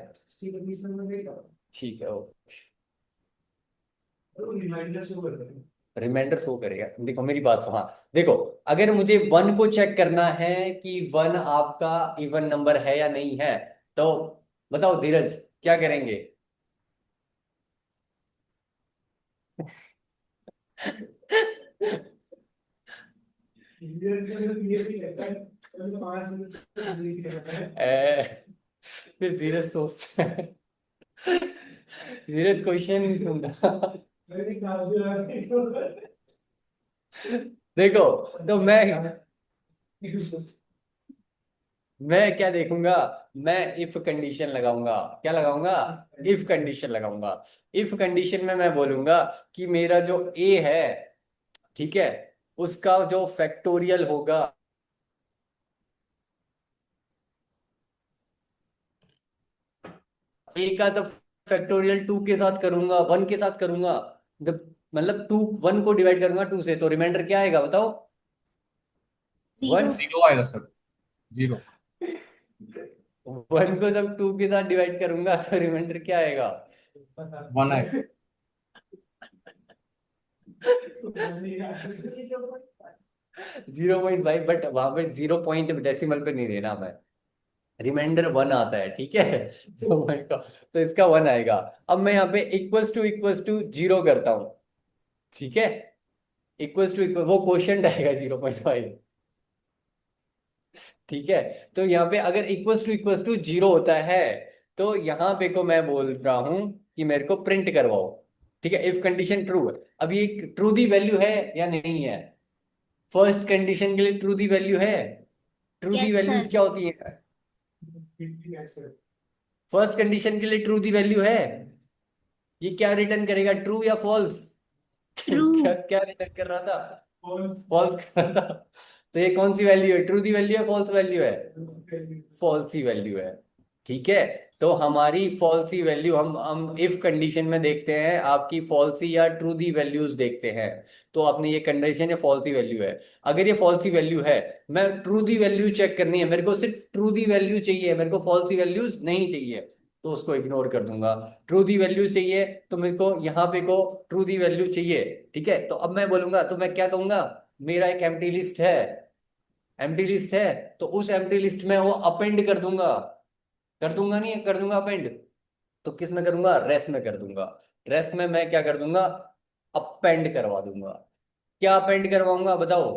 ठीक है, ओके। रिमाइंडर शो करेगा, देखो मेरी बात सुनो। हाँ देखो, अगर मुझे वन को चेक करना है कि वन आपका इवन नंबर है या नहीं है, तो बताओ धीरज क्या करेंगे? फिर धीरज सोचता है, धीरज क्वेश्चन नहीं सुनता। देखो, तो मैं क्या देखूंगा, मैं इफ कंडीशन लगाऊंगा। क्या लगाऊंगा? इफ कंडीशन लगाऊंगा। इफ कंडीशन में मैं बोलूंगा कि मेरा जो ए है, ठीक है, उसका जो फैक्टोरियल होगा, ए का तो फैक्टोरियल टू के साथ करूंगा, वन के साथ करूंगा। जब मतलब टू, वन को डिवाइड करूंगा टू से, तो रिमाइंडर क्या आएगा बताओ? वन। जीरो। जीरो आएगा सर, जीरो। वन को जब टू के साथ डिवाइड करूंगा तो रिमाइंडर क्या आएगा? वन आएगा। 0.5, बट वहां पे 0 पॉइंट डेसिमल पे नहीं देना मैं, रिमाइंडर वन आता है, ठीक है। तो मेरे को, तो इसका वन आएगा। अब मैं यहाँ पे इक्वल्स टू जीरो करता हूँ, ठीक है। इक्वल्स टू इक्वल, वो क्वोशिएंट आएगा 0.5, ठीक है। तो यहाँ पे अगर इक्वल्स टू जीरो होता है, तो यहाँ पे को मैं बोल रहा हूँ कि मेरे को प्रिंट करवाओ, ठीक है, इफ कंडीशन ट्रू है। अब ये ट्रू दी वैल्यू है या नहीं है? फर्स्ट कंडीशन के लिए ट्रू दी वैल्यू है। ट्रू दी यस वैल्यूज सर। क्या होती है? फर्स्ट कंडीशन के लिए ट्रू दी वैल्यू है। ये क्या रिटर्न करेगा, ट्रू या फॉल्स? ट्रू। क्या क्या रिटर्न कर रहा था? फॉल्स कर रहा था। तो ये कौन सी वैल्यू है, ट्रू दी वैल्यू है, फॉल्स वैल्यू है? फॉल्स ही वैल्यू है, ठीक है। तो हमारी फॉल्स ही वैल्यू, हम इफ कंडीशन में देखते हैं आपकी फॉल्स ही या ट्रू दी वैल्यूज देखते हैं। तो आपने ये कंडीशन है फॉल्स ही वैल्यू है। अगर ये फॉल्स ही वैल्यू है, मैं ट्रू दी वैल्यू चेक करनी है, मेरे को सिर्फ ट्रू दी वैल्यू चाहिए, मेरे को फॉल्स ही वैल्यूज नहीं चाहिए, तो उसको इग्नोर कर दूंगा। ट्रू दी वैल्यू चाहिए, तो मेरे को यहाँ पे को ट्रू दी वैल्यू चाहिए, ठीक है। तो अब मैं बोलूंगा, तो मैं क्या कहूंगा, मेरा एक एम्प्टी लिस्ट है, एम्प्टी लिस्ट है, तो उस एम्प्टी लिस्ट में वो अपेंड कर दूंगा नहीं, कर दूंगा अपेंड। तो किस में करूंगा, रेस में कर दूंगा। रेस में मैं क्या कर दूंगा, अपेंड करवा दूंगा। क्या अपेंड करवाऊंगा बताओ?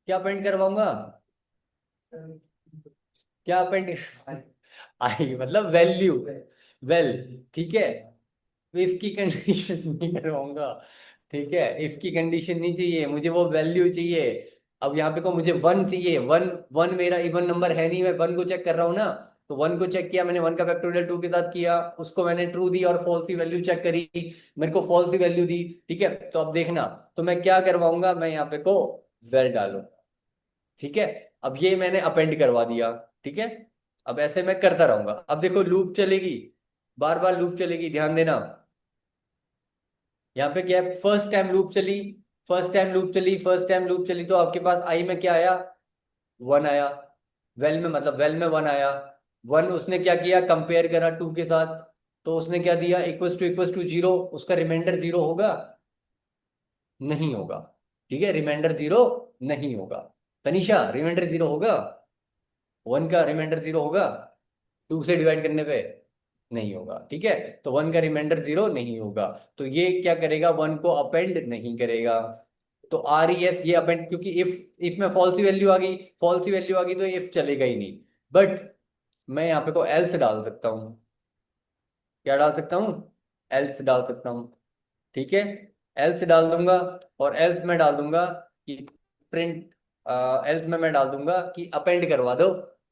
क्या अपेंड करवाऊंगा? क्या अपेंड? आई मतलब वैल्यू, वेल, ठीक है, इफ की कंडीशन नहीं करवाऊंगा, ठीक है, इफ की कंडीशन नहीं चाहिए मुझे, वो वैल्यू चाहिए। अब यहाँ पे को मुझे वन चाहिए, वन, वन मेरा इवन नंबर है नहीं, मैं वन को चेक कर रहा हूँ ना, तो वन को चेक किया मैंने, वन का फैक्टोरियल टू के साथ किया, उसको मैंने ट्रू दी और फॉल्स की वैल्यू चेक करी, मेरे को फॉल्स की वैल्यू दी, ठीक है। तो अब देखना, तो मैं क्या करवाऊंगा, मैं यहाँ पे को वेल डालू, ठीक है। अब ये मैंने अपेंड करवा दिया, ठीक है। अब ऐसे मैं करता रहूंगा, अब देखो लूप चलेगी, बार बार लूप चलेगी, ध्यान देना। यहाँ पे क्या है, फर्स्ट टाइम लूप चली, फर्स्ट टाइम लूप चली, फर्स्ट टाइम लूप चली, तो आपके पास आई में क्या आया, वन आया, वेल में, मतलब वेल में वन आया। वन उसने क्या किया, कंपेयर करा टू के साथ, तो उसने क्या दिया, इक्वस टू जीरो, उसका रिमाइंडर जीरो होगा, नहीं होगा, ठीक है, रिमाइंडर जीरो नहीं होगा। तनिषा, रिमाइंडर जीरो होगा, वन का रिमाइंडर जीरो होगा, टू से डिवाइड करने पे नहीं होगा, ठीक है। तो वन का रिमाइंडर जीरो नहीं होगा, तो ये क्या करेगा, वन को अपेंड नहीं करेगा। तो आर ई एस ये अपेंड, क्योंकि इफ में फॉल्स वैल्यू आ गई, फॉल्स वैल्यू आ गई तो इफ चलेगा ही नहीं। बट मैं यहाँ पे को एल्स डाल सकता हूँ, क्या डाल सकता हूँ, एल्स डाल सकता हूँ, ठीक है। एल्स डाल दूंगा, और एल्स में डाल दूंगा कि प्रिंट, एल्स में मैं डाल दूंगा कि अपेंड करवा दो,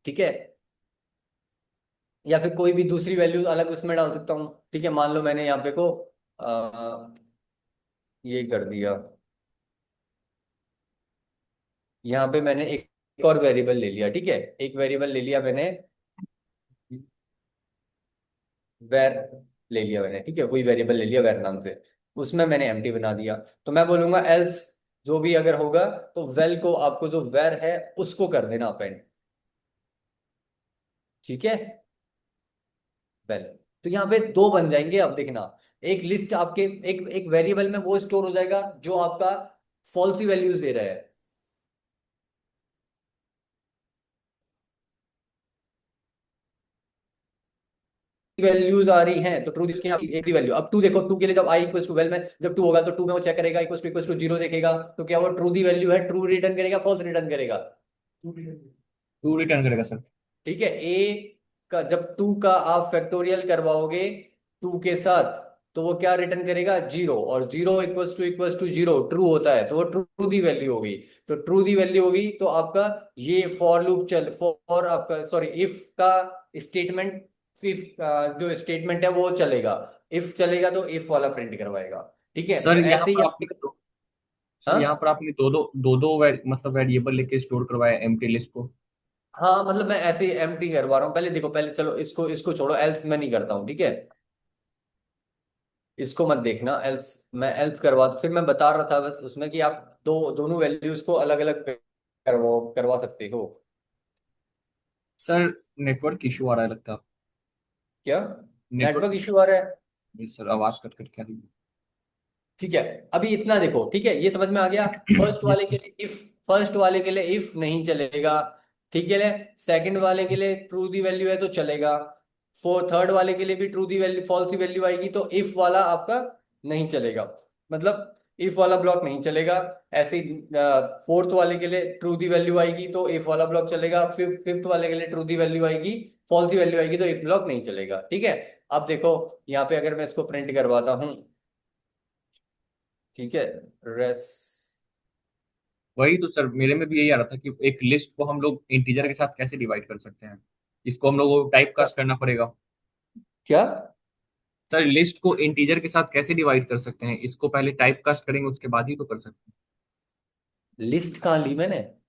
ठीक है। या फिर कोई भी दूसरी वैल्यू अलग उसमें डाल सकता हूँ, ठीक है। मान लो मैंने यहाँ पे को ये कर दिया, यहाँ पे मैंने एक और वेरिएबल ले लिया, ठीक है, एक वेरिएबल ले लिया मैंने, वेर ले लिया मैंने, ठीक है, कोई वेरिएबल ले लिया वेर नाम से, उसमें मैंने एम्प्टी बना दिया। तो मैं बोलूंगा एल्स, जो भी अगर होगा तो वेल को, आपको जो वेर है उसको कर देना अपेंड, ठीक है, वेल। तो यहाँ पे दो बन जाएंगे, अब देखना, एक लिस्ट आपके, एक एक वेरिएबल में वो स्टोर हो जाएगा जो आपका फॉल्सी वैल्यूज दे रहा है, वैल्यूज आ रही हैं तो ट्रू इसकी यहाँ एक ही वैल्यू। अब टू देखो, टू के लिए जब आई इक्वल टू वेल में जब टू होगा तो टू में वो चेक करेगा, इक्वल टू जीरो देखेगा, तो क्या वो ट्रू दी वैल्यू है, ट्रू रिटर्न करेगा, फॉल्स रिटर्न करेगा, टू रिटर्न करेगा सर। ठीक है। ए का जब टू का आप फैक्टोरियल करवाओगे टू के साथ, तो वो क्या रिटर्न करेगा, जीरो, और zero equals to zero true होता है, तो वो ट्रू दी वैल्यू होगी। तो ट्रू दी वैल्यू होगी तो आपका ये फॉर लूप चल, फॉर आपका सॉरी इफ का स्टेटमेंट, इफ जो स्टेटमेंट है वो चलेगा, इफ चलेगा तो इफ वाला प्रिंट करवाएगा, ठीक है। सर तो यहाँ ऐसे ही पर आप, आपने सर यहाँ हाँ पर आपने दो मतलब वेरिएबल लेके स्टोर करवाया एम्प्टी लिस्ट को। हाँ, मतलब मैं ऐसे ही एम्प्टी करवा रहा हूँ। पहले देखो, पहले चलो इसको इसको छोड़ो, एल्स मैं नहीं करता हूँ, ठीक है, इसको मत देखना एल्स, मैं एल्स करवा, फिर मैं बता रहा था बस उसमें कि आप दोनों वैल्यूज को अलग अलग करवा सकते हो। सर नेटवर्क इशू आ रहा है लगता है। क्या, नेटवर्क नेटवर्क इशू आ रहा है, इशू सर, आवाज कट कट के आ रही ठीक है। अभी इतना देखो, ठीक है, ये समझ में आ गया। है। फर्स्ट यस वाले के लिए इफ, फर्स्ट वाले के लिए इफ नहीं चलेगा, ठीक है। सेकंड वाले के लिए ट्रू दी वैल्यू है तो चलेगा, फोर थर्ड वाले के लिए भी ट्रू दी वैल्यू, फॉल्स दी वैल्यू आएगी तो इफ वाला आपका नहीं चलेगा, मतलब इफ वाला ब्लॉक नहीं चलेगा। ऐसे ही फोर्थ वाले के लिए ट्रू दी वैल्यू आएगी तो इफ वाला ब्लॉक चलेगा, फिफ्थ वाले के लिए ट्रू दी वैल्यू आएगी, फॉल्स दी वैल्यू आएगी तो इफ ब्लॉक नहीं चलेगा, ठीक है। अब देखो यहाँ पे अगर मैं इसको प्रिंट करवाता हूँ, ठीक है, रेस, वही तो सर, मेरे में भी यही आ रहा था कि एक लिस्ट को हम लोग इंटीजर के साथ कैसे डिवाइड कर सकते हैं। इसको हम लोग को टाइप कास्ट करना पड़ेगा। क्या, सर लिस्ट को इंटीजर के साथ कैसे डिवाइड कर सकते हैं, इसको पहले टाइप कास्ट करेंगे उसके बाद ही तो कर सकते लिस्ट कहाँ ली मैंने, हैं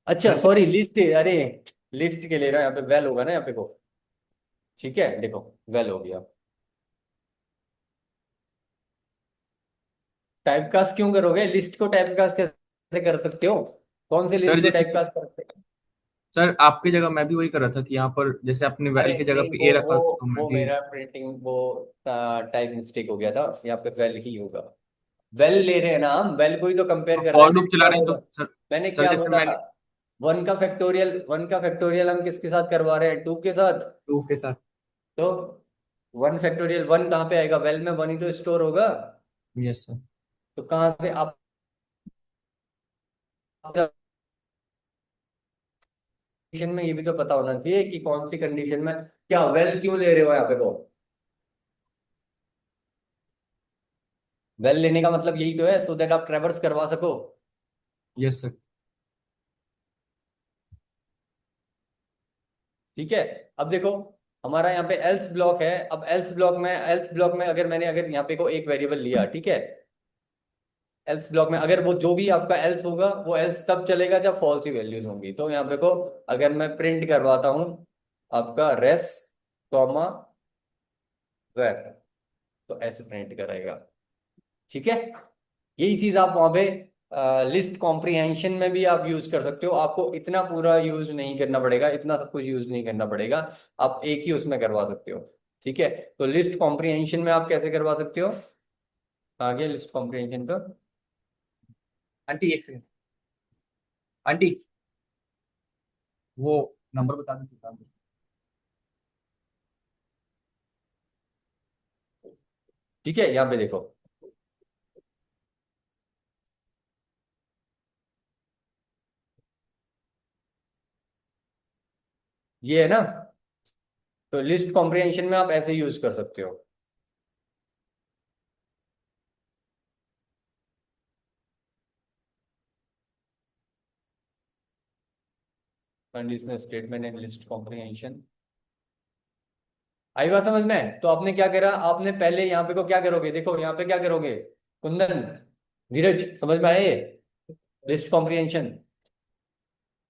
अच्छा सर। सॉरी लिस्ट, अरे लिस्ट के ले रहा यहाँ पे वेल होगा ना यहाँ पे को, ठीक है, देखो वेल हो गया। टाइप कास्ट क्यों करोगे, लिस्ट को टाइप कास्ट कैसे कर सकते हो, कौन से सर लिस्ट को जैसे टाइप कि कास्ट कर सकते हो। सर आपकी जगह मैं भी वही कर रहा था कि यहाँ पर जैसे आपने अरे वैल की जगह नहीं, पे ए रखा तो मैं वो भी। मेरा प्रिंटिंग वो टाइप मिस्टेक हो गया था, यहाँ पे वेल ही होगा। वेल ले रहे हैं ना हम, वेल को ही तो कंपेयर कर रहे फॉर हैं, लूप मैंने चला क्या रहे हैं तो बोला, सर। मैंने सर क्या जैसे बोला, मैंने वन का फैक्टोरियल हम किसके साथ करवा रहे हैं, टू के साथ। टू के साथ। तो वन फैक्टोरियल वन कहाँ पे आएगा, वेल में वन ही तो स्टोर होगा, यस सर। तो कहाँ से आप कंडीशन में ये भी तो पता होना चाहिए कि कौन सी कंडीशन में क्या वेल क्यों ले रहे हो यहाँ पे को, वेल लेने का मतलब यही तो है, सो दैट आप ट्रेवर्स करवा सको। Yes sir. ठीक है। अब देखो, हमारा यहाँ पे एल्स ब्लॉक है। अब एल्स ब्लॉक में अगर यहाँ पे को एक वेरिएबल लिया, ठीक है, एल्स ब्लॉक में अगर वो जो भी आपका एल्स होगा वो एल्स तब चलेगा जब फॉल्स ही वैल्यूज होंगी। तो यहाँ पे को अगर मैं प्रिंट करवाता हूँ आपका रेस कॉमा वेर, तो ऐसे प्रिंट करेगा। ठीक है। यही चीज आप वहां पे लिस्ट कॉम्प्रिहेंशन में भी आप यूज कर सकते हो। आपको इतना पूरा यूज नहीं करना पड़ेगा, इतना सब कुछ यूज नहीं करना पड़ेगा, आप एक ही उसमें करवा सकते हो। ठीक है। तो लिस्ट कॉम्प्रिहेंशन में आप कैसे करवा सकते हो, आगे लिस्ट कॉम्प्रिहेंशन का। आंटी एक सेकंड, आंटी वो नंबर बता दीजिए। ठीक है, यहाँ पे देखो, ये है ना। तो लिस्ट कॉम्प्रिहेंशन में आप ऐसे यूज कर सकते हो। Conditional statement and list comprehension आई बात समझ में। तो आपने क्या करा, आपने पहले यहाँ पे को क्या करोगे, देखो यहाँ पे क्या करोगे, कुंदन, धीरज, समझ में आए लिस्ट कॉम्प्रिहेंशन।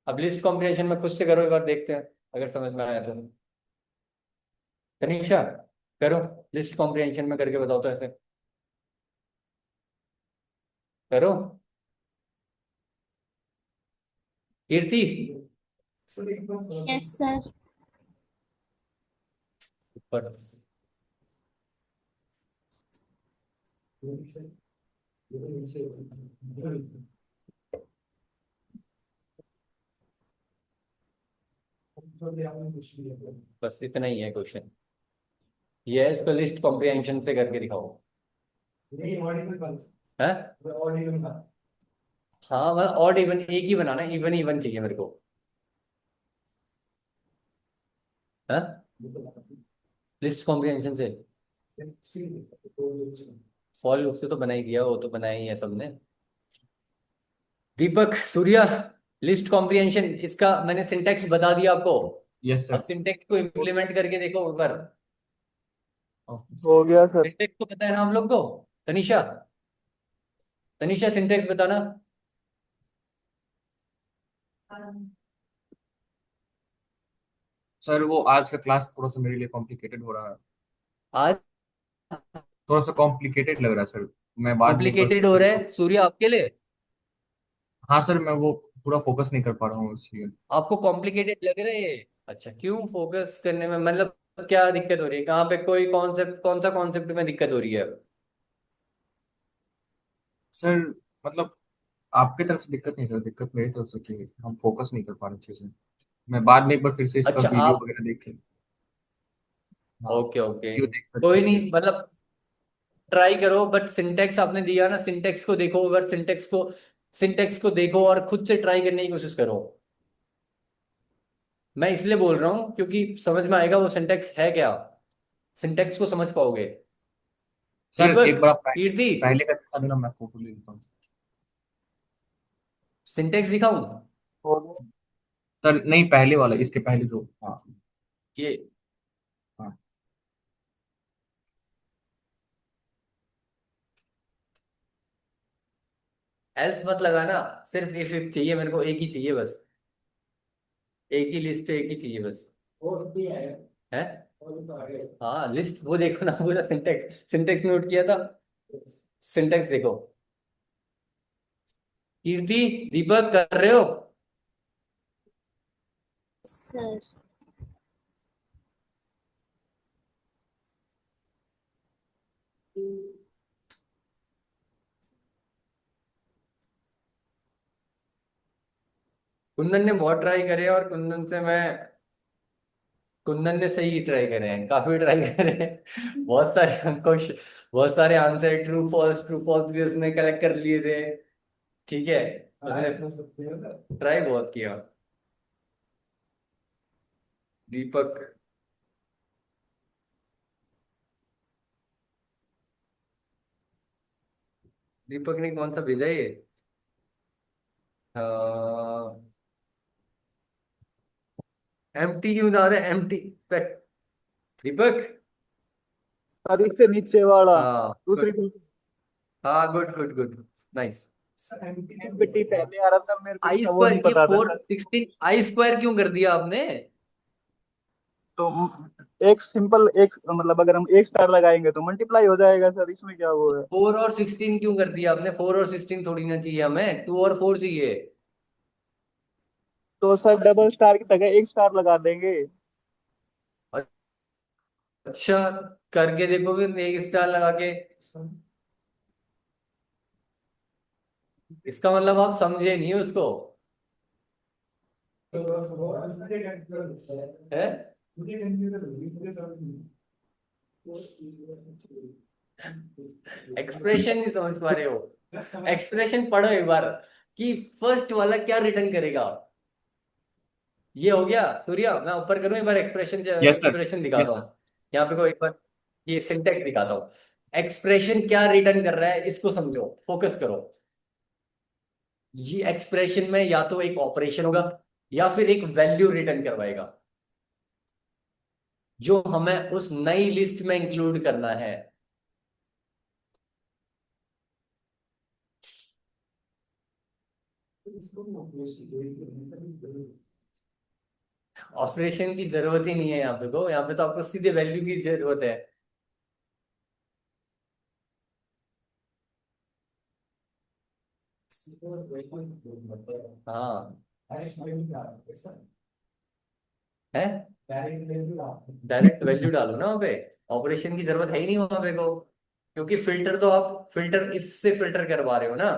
अब लिस्ट कॉम्प्रिहेंशन में खुद से करो, एक बार देखते हैं अगर समझ में आया तो। तनीषा, करो, लिस्ट कॉम्प्रिहेंशन में करके बताओ तो ऐसे करो। कीर्ति, यस सर। ऊपर। बस इतना ही है क्वेश्चन, ये है, इसको लिस्ट कॉम्प्रिहेंशन से करके दिखाओ। है, हाँ मतलब ऑड इवन एक ही बनाना है, इवन इवन चाहिए मेरे को। है, लिस्ट कॉम्प्रिहेंशन से फॉर लूप से तो बना ही दिया, वो तो बनाया ही है सबने। दीपक, सूर्या, लिस्ट कॉम्प्रिहेंशन इसका मैंने सिंटेक्स बता दिया आपको। यस अब सर। सिंटेक्स को इम्प्लीमेंट करके देखो ऊपर। हो गया सर। सिंटेक्स को पता है ना हम लोग को। तनिषा, तनिषा सिंटेक्स बताना। सर वो आज का क्लास थोड़ा सा मेरे लिए कॉम्प्लिकेटेड हो रहा है, आज थोड़ा सा कॉम्प्लिकेटेड लग रहा है सर। मैं बाद में एक बार कॉम्प्लिकेटेड हो रहा है सूर्य आपके लिए। हाँ सर, मैं वो पूरा फोकस नहीं कर पा रहा हूँ इसलिए। आपको कॉम्प्लिकेटेड लग रहा है ये? अच्छा, क्यों फोकस करने में, मतलब क्या दिक्कत हो रही है, कहाँ पे कोई कॉन्सेप्ट, कौन सा कॉन्सेप्ट में दिक्कत हो रही है? सर मतलब आपकी तरफ से दिक्कत नहीं सर, दिक्कत मेरी तरफ से कि हम फोकस नहीं कर पा रहे अच्छे से। मैं बाद में एक बार फिर से इसका अच्छा वीडियो आप, वगैरह देख के, हाँ ओके ओके, वीडियो देख कर कोई ठीक है। नहीं, मतलब ट्राई करो, बट सिंटेक्स आपने दिया ना, सिंटेक्स को देखो, अगर सिंटेक्स को देखो और खुद से ट्राई करने की कोशिश करो। मैं इसलिए बोल रहा हूँ क्योंकि समझ में आएगा वो सिंटेक्स है क्या, सिंटेक्स को समझ पाओगे। सर दीपक, एक बार आप कीर्ति, पहले का दिखा देना, मैं फोटो ले लेता हूँ। सिंटेक्स दिखाऊं? हो गया। सर नहीं, पहले वाला, इसके पहले जो, हाँ ये हाँ। एल्स मत लगाना, सिर्फ इफ चाहिए मेरे को, एक ही चाहिए बस, एक ही लिस्ट, एक ही चाहिए बस। और भी है? हाँ लिस्ट वो देखो ना, पूरा सिंटेक्स, सिंटेक्स नोट किया था, सिंटेक्स देखो। कीर्ति, दीपक, कर रहे हो? सर कुंदन ने बहुत ट्राई करे और कुंदन ने सही ट्राई करे हैं, काफी ट्राई करे हैं, बहुत सारे क्वेश्चन, बहुत सारे आंसर ट्रू फॉल्स भी उसने कलेक्ट कर लिए थे। ठीक है, उसने ट्राई बहुत किया। दीपक, दीपक ने कौन सा भेजा ये? एम्प्टी क्यों बता रहे? एम्प्टी दीपक। सर इससे नीचे वाला, हाँ दूसरी गुड। हाँ good good good. Nice. Empty पहले आ रहा था मेरे को, आई इसका वो नहीं स्क्वायर, ये पता था फोर सर। सिक्सटीन आई स्क्वायर क्यों कर दिया आपने? तो एक सिंपल एक मतलब अगर हम एक स्टार लगाएंगे तो मल्टीप्लाई हो जाएगा सर, इसमें क्या वो है। 4 और 16 क्यों कर दिया आपने? 4 और 16 थोड़ी ना चाहिए हमें, 2 और 4 चाहिए। तो सर डबल स्टार की जगह एक स्टार लगा देंगे। अच्छा, करके देखो फिर एक स्टार लगा के। इसका मतलब आप समझे नहीं उसको, है? एक्सप्रेशन नहीं समझ पा रहे हो? एक्सप्रेशन पढ़ो एक बार कि फर्स्ट वाला क्या रिटर्न करेगा। ये हो गया सूर्या। मैं ऊपर करूं एक बार एक्सप्रेशन, यस सर। एक्सप्रेशन दिखाता यस सर। हूँ। यहाँ पे को एक बार ये सिंटेक्स दिखाता हूँ। एक्सप्रेशन क्या रिटर्न कर रहा है इसको समझो, फोकस करो। ये एक्सप्रेशन में या तो एक ऑपरेशन होगा या फिर एक वैल्यू रिटर्न करवाएगा, जो हमें उस नई लिस्ट में इंक्लूड करना है। ऑपरेशन की जरूरत ही नहीं है यहाँ पे को, यहाँ पे तो आपको सीधे वैल्यू की जरूरत है। हाँ है, डायरेक्ट वैल्यू डालो ना वहाँ पे। ऑपरेशन की जरूरत है ही नहीं वहां पे को, क्योंकि फिल्टर तो आप फिल्टर इफ से फिल्टर करवा रहे हो ना।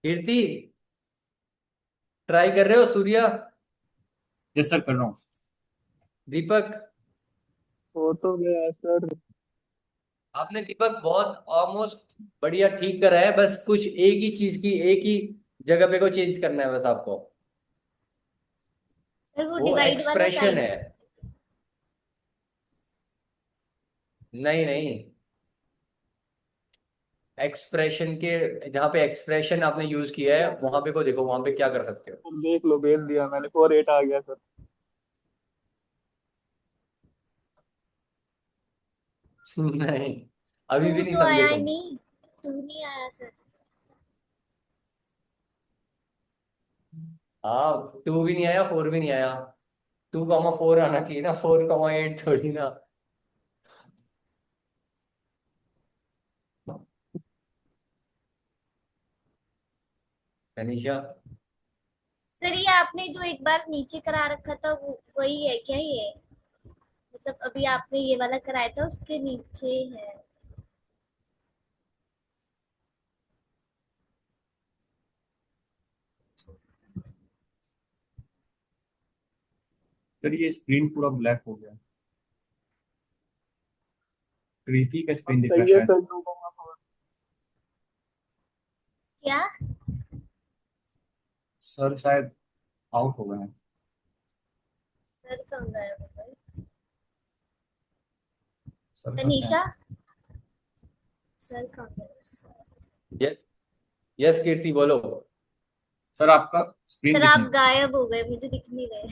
कीर्ति, ट्राई कर रहे हो? सूर्या, यस सर, कर रहा हूँ। दीपक। हो तो गया सर। आपने दीपक बहुत ऑलमोस्ट बढ़िया ठीक करा है, बस कुछ एक ही चीज की एक ही जगह पे को चेंज करना है बस आपको। सर वो वो डिवाइड वाला एक्सप्रेशन साइड। है। नहीं नहीं, एक्सप्रेशन के जहां पे एक्सप्रेशन आपने यूज किया है वहां पे को देखो, वहां पे क्या कर सकते हो। सर देख लो, भेज दिया मैंने, 4 8 आ गया सर। नहीं, अभी भी टू नहीं तो समझे आया ही तुम। नहीं, टू नहीं आया सर। हाँ, 2 भी नहीं आया, 4 भी नहीं आया। 2,4 आना चाहिए ना, 4,8 थोड़ी ना। अनीशा, सर ये आपने जो एक बार नीचे करा रखा था वो वही है क्या ये? मतलब अभी आपने ये वाला कराया था उसके नीचे है। सर ये स्क्रीन पूरा ब्लैक हो गया। प्रीति का अब स्क्रीन दिख रहा है सही है शायद। सर, 2,4। क्या? सर शायद आउट हो गए हैं। सर कहाँ गायब हो गए? सर का क्या है? तनीषा, सर कहाँ गए सर? यस यस कीर्ति बोलो। सर आपका स्क्रीन सर दिख आप नहीं। गायब हो गए, मुझे दिख नहीं रहे।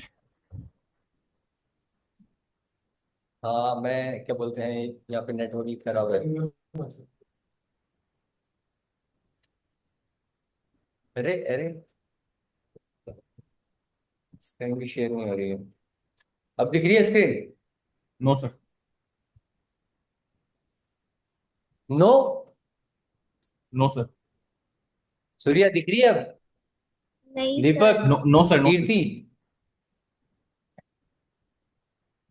हाँ, मैं क्या बोलते हैं, यहाँ पे नेटवर्क ही खराब है। अरे अरे, स्क्रीन भी शेयर नहीं हो रही है। अब दिख रही है screen? No sir. No. No sir. Surya दिख रही है अब? नहीं Deepak, sir. No no sir, no sir. Kirti,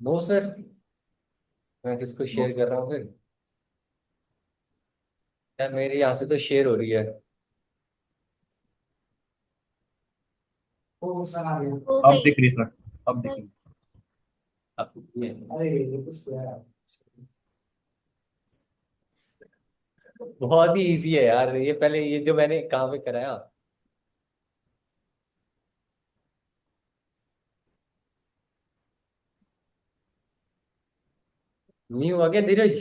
no sir. मैं किसको नो शेयर सर। कर रहा हूँ फिर? यार मेरे यहाँ से तो शेयर हो रही है। हो अब गई दिख रही सर। अब दिख सर। रही। अब बहुत ही इजी है यार ये, पहले ये जो मैंने कहाँ पे कराया। नहीं हुआ क्या धीरज?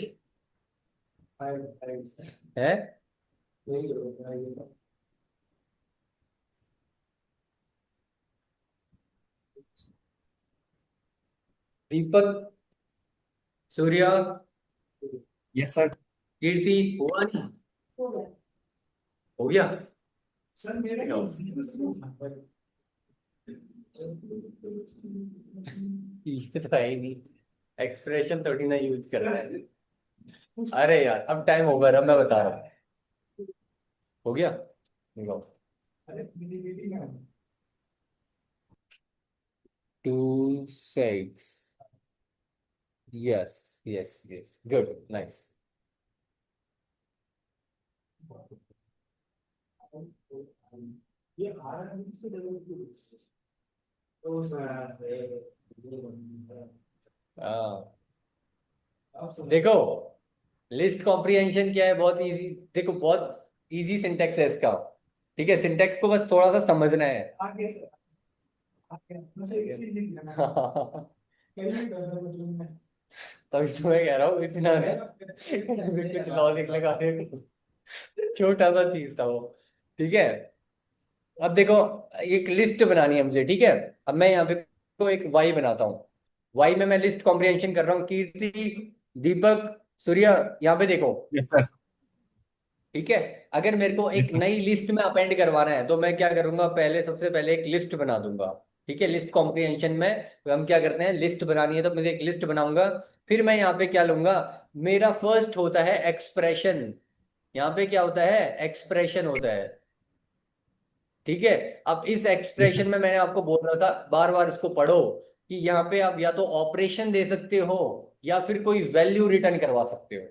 है? दीपक, सूर्या, यस सर। कीर्ति, हुआ नहीं? हो गया हो गया। सर मेरे ये तो है ही नहीं, एक्सप्रेशन थोड़ी ना यूज करना है। अरे यार अब टाइम ओवर, अब मैं बता रहा हूँ। हो गया, निकालो। अरे मेरी मीटिंग है 2 6, yes yes yes, good, nice. ये आ रहा है इसके डबल तो सर हाँ आप समझ देखो, लिस्ट कॉम्प्रिहेंशन क्या है, बहुत इजी। देखो बहुत इजी सिंटेक्स है इसका। ठीक है, सिंटेक्स को बस थोड़ा सा समझना है। आगे सर आगे मुझे एक चीज लिखना है कहीं भी कर मतलब मैं तभी तो मैं कह रहा हूँ इतना कुछ लॉजिक लगा रहे हो। छोटा सा चीज था वो। ठीक है, अब देखो, एक लिस्ट बनानी है मुझे। ठीक है, अब मैं यहाँ पे को एक वाई बनाता हूँ। वाई में मैं लिस्ट कॉम्प्रिहेंशन कर रहा हूँ। कीर्ति, दीपक, सूर्या, यहाँ पे देखो। Yes sir. ठीक है, अगर मेरे को एक यस सर। नई लिस्ट में अपेंड करवाना है तो मैं क्या करूंगा, पहले सबसे पहले एक लिस्ट बना दूंगा। ठीक है, लिस्ट कॉम्प्रिहेंशन में हम क्या करते हैं, लिस्ट बनानी है तो मुझे एक लिस्ट बनाऊंगा। फिर मैं यहाँ पे क्या लूंगा, मेरा फर्स्ट होता है एक्सप्रेशन। यहाँ पे क्या होता है, एक्सप्रेशन होता है। ठीक है, अब इस यस एक्सप्रेशन सर। में मैंने आपको बोल रहा था, बार बार इसको पढ़ो, कि यहाँ पे आप या तो ऑपरेशन दे सकते हो या फिर कोई वैल्यू रिटर्न करवा सकते हो।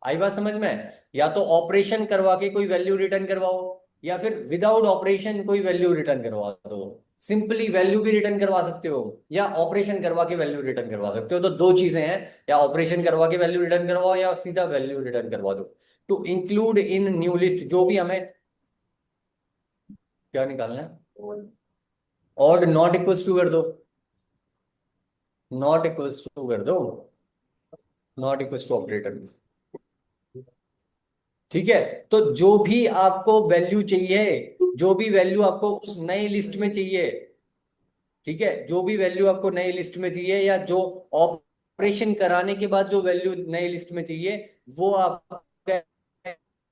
आई बात समझ में? या तो ऑपरेशन करवा के कोई वैल्यू रिटर्न करवाओ, या फिर विदाउट ऑपरेशन कोई वैल्यू रिटर्न करवा दो। सिंपली वैल्यू भी रिटर्न करवा सकते हो, या ऑपरेशन करवा के वैल्यू रिटर्न करवा सकते हो। तो दो चीजें हैं, या ऑपरेशन करवा के वैल्यू रिटर्न करवाओ या सीधा वैल्यू रिटर्न करवा दो। To include in new list, जो भी हमें क्या निकालना है, ऑड नॉट इक्वल्स टू कर दो, नॉट इक्वल्स टू कर दो, नॉट इक्वल्स टू ऑपरेटर। ठीक है, तो जो भी आपको वैल्यू चाहिए, जो भी वैल्यू आपको उस नई लिस्ट में चाहिए, ठीक है, जो भी वैल्यू आपको नई लिस्ट में चाहिए या जो ऑपरेशन कराने के बाद जो वैल्यू नई लिस्ट में चाहिए, वो आपका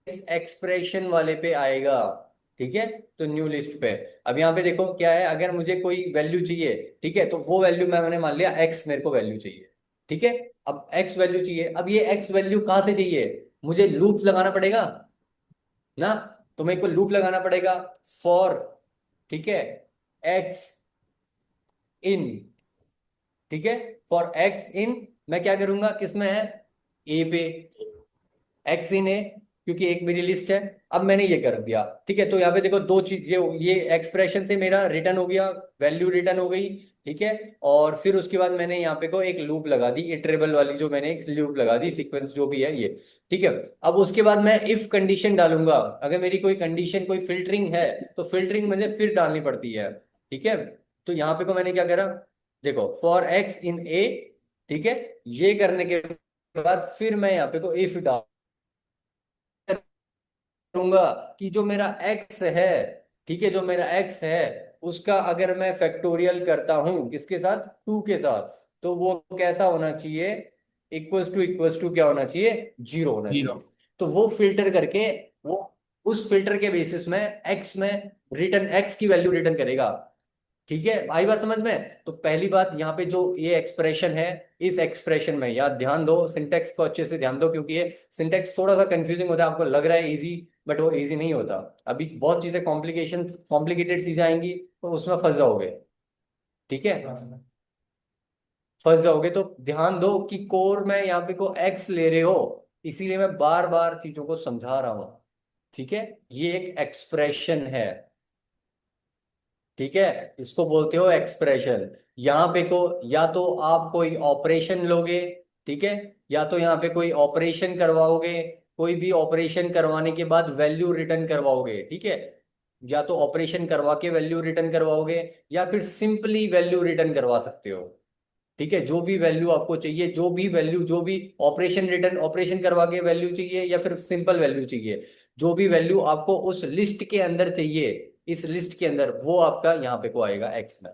इस एक्सप्रेशन वाले पे आएगा। ठीक है, तो न्यू लिस्ट पे। अब यहाँ पे देखो क्या है, अगर मुझे कोई वैल्यू चाहिए, ठीक है, तो वो वैल्यू मैंने मान लिया एक्स, मेरे को वैल्यू चाहिए। ठीक है, अब एक्स वैल्यू चाहिए, अब ये एक्स वैल्यू कहाँ से चाहिए, मुझे लूप लगाना पड़ेगा ना। तो मेरे को लूप लगाना पड़ेगा फॉर, ठीक है, एक्स इन। ठीक है, फॉर एक्स इन, मैं क्या करूंगा, किसमें है, ए पे, एक्स इन है, क्योंकि एक मेरी लिस्ट है। अब मैंने ये कर दिया। ठीक है, तो यहाँ पे देखो दो चीज, ये एक्सप्रेशन से मेरा रिटर्न हो गया, वैल्यू रिटर्न हो गई। ठीक है, और फिर उसके बाद मैंने यहाँ पे को एक लूप लगा दी, इटरेबल वाली जो मैंने एक लूप लगा दी, सीक्वेंस जो भी है ये। ठीक है, अब उसके बाद मैं इफ कंडीशन डालूंगा। अगर मेरी कोई कंडीशन, कोई फिल्टरिंग है, तो फिल्टरिंग मुझे फिर डालनी पड़ती है। ठीक है, तो यहाँ पे को मैंने क्या करा, देखो फॉर एक्स इन ए। ठीक है, ये करने के बाद फिर मैं यहाँ पे को इफ डाल करूंगा कि जो मेरा एक्स है, ठीक है, जो मेरा एक्स है उसका अगर मैं फैक्टोरियल करता हूं किसके साथ, 2 के साथ, तो वो कैसा होना चाहिए, इक्वल्स टू क्या होना चाहिए, 0 होना जीरो। चाहिए। तो वो फिल्टर करके, वो उस फिल्टर के बेसिस में एक्स में रिटर्न, एक्स की वैल्यू रिटर्न करेगा। ठीक है, आई बात समझ में? तो पहली बात यहाँ पे जो ये एक्सप्रेशन है, इस एक्सप्रेशन में याद ध्यान दो, सिंटेक्स को अच्छे से ध्यान दो, क्योंकि ये सिंटेक्स थोड़ा सा कंफ्यूजिंग होता है, आपको लग रहा है इजी, बट वो इजी नहीं होता। अभी बहुत चीजें कॉम्प्लिकेशन, कॉम्प्लिकेटेड चीजें आएंगी तो उसमें फंस जाओगे। ठीक है, फंस जाओगे, तो ध्यान दो कि कोर में यहाँ पे को एक्स ले रहे हो, इसीलिए मैं बार बार चीजों को समझा रहा हूं। ठीक है, ये एक एक्सप्रेशन है। ठीक है, इसको बोलते हो एक्सप्रेशन। यहाँ पे को या तो आप कोई ऑपरेशन लोगे, ठीक है, या तो यहाँ पे कोई ऑपरेशन करवाओगे, कोई भी ऑपरेशन करवाने के बाद वैल्यू रिटर्न करवाओगे, ठीक है, या तो ऑपरेशन करवा के वैल्यू रिटर्न करवाओगे या फिर सिंपली वैल्यू रिटर्न करवा सकते हो, ठीक है। जो भी वैल्यू आपको चाहिए, जो भी वैल्यू, जो भी ऑपरेशन रिटर्न, ऑपरेशन करवा के वैल्यू चाहिए या फिर सिंपल वैल्यू चाहिए, जो भी वैल्यू आपको उस लिस्ट के अंदर चाहिए, इस लिस्ट के अंदर, वो आपका यहाँ पे को आएगा एक्स में,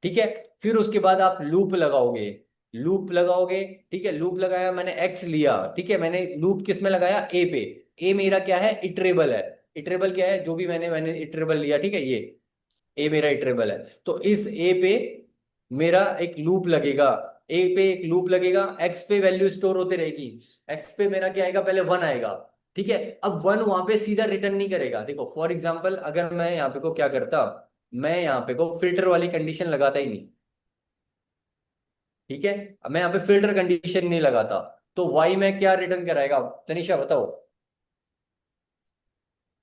ठीक है। फिर उसके बाद आप लूप लगाओगे, लूप लगाओगे, ठीक है। लूप लगाया, मैंने एक्स लिया, ठीक है, मैंने लूप किस में लगाया, ए पे। ए मेरा क्या है, इटरेबल है। इटरेबल क्या है, जो भी मैंने इटरेबल लिया, ठीक है, ये ए मेरा इटरेबल है। तो इस ए पे मेरा एक लूप लगेगा, ए पे एक लूप लगेगा, एक्स पे वैल्यू स्टोर होते रहेगी। एक्स पे मेरा क्या आएगा, पहले वन आएगा, ठीक है। अब वन वहां पे सीधा रिटर्न नहीं करेगा। देखो फॉर एग्जांपल, अगर मैं यहाँ पे को क्या करता, मैं यहाँ पे को फिल्टर वाली कंडीशन लगाता ही नहीं, ठीक है। अब मैं यहाँ पे फिल्टर कंडीशन नहीं लगाता, तो वाई में क्या रिटर्न कराएगा, तनिषा बताओ।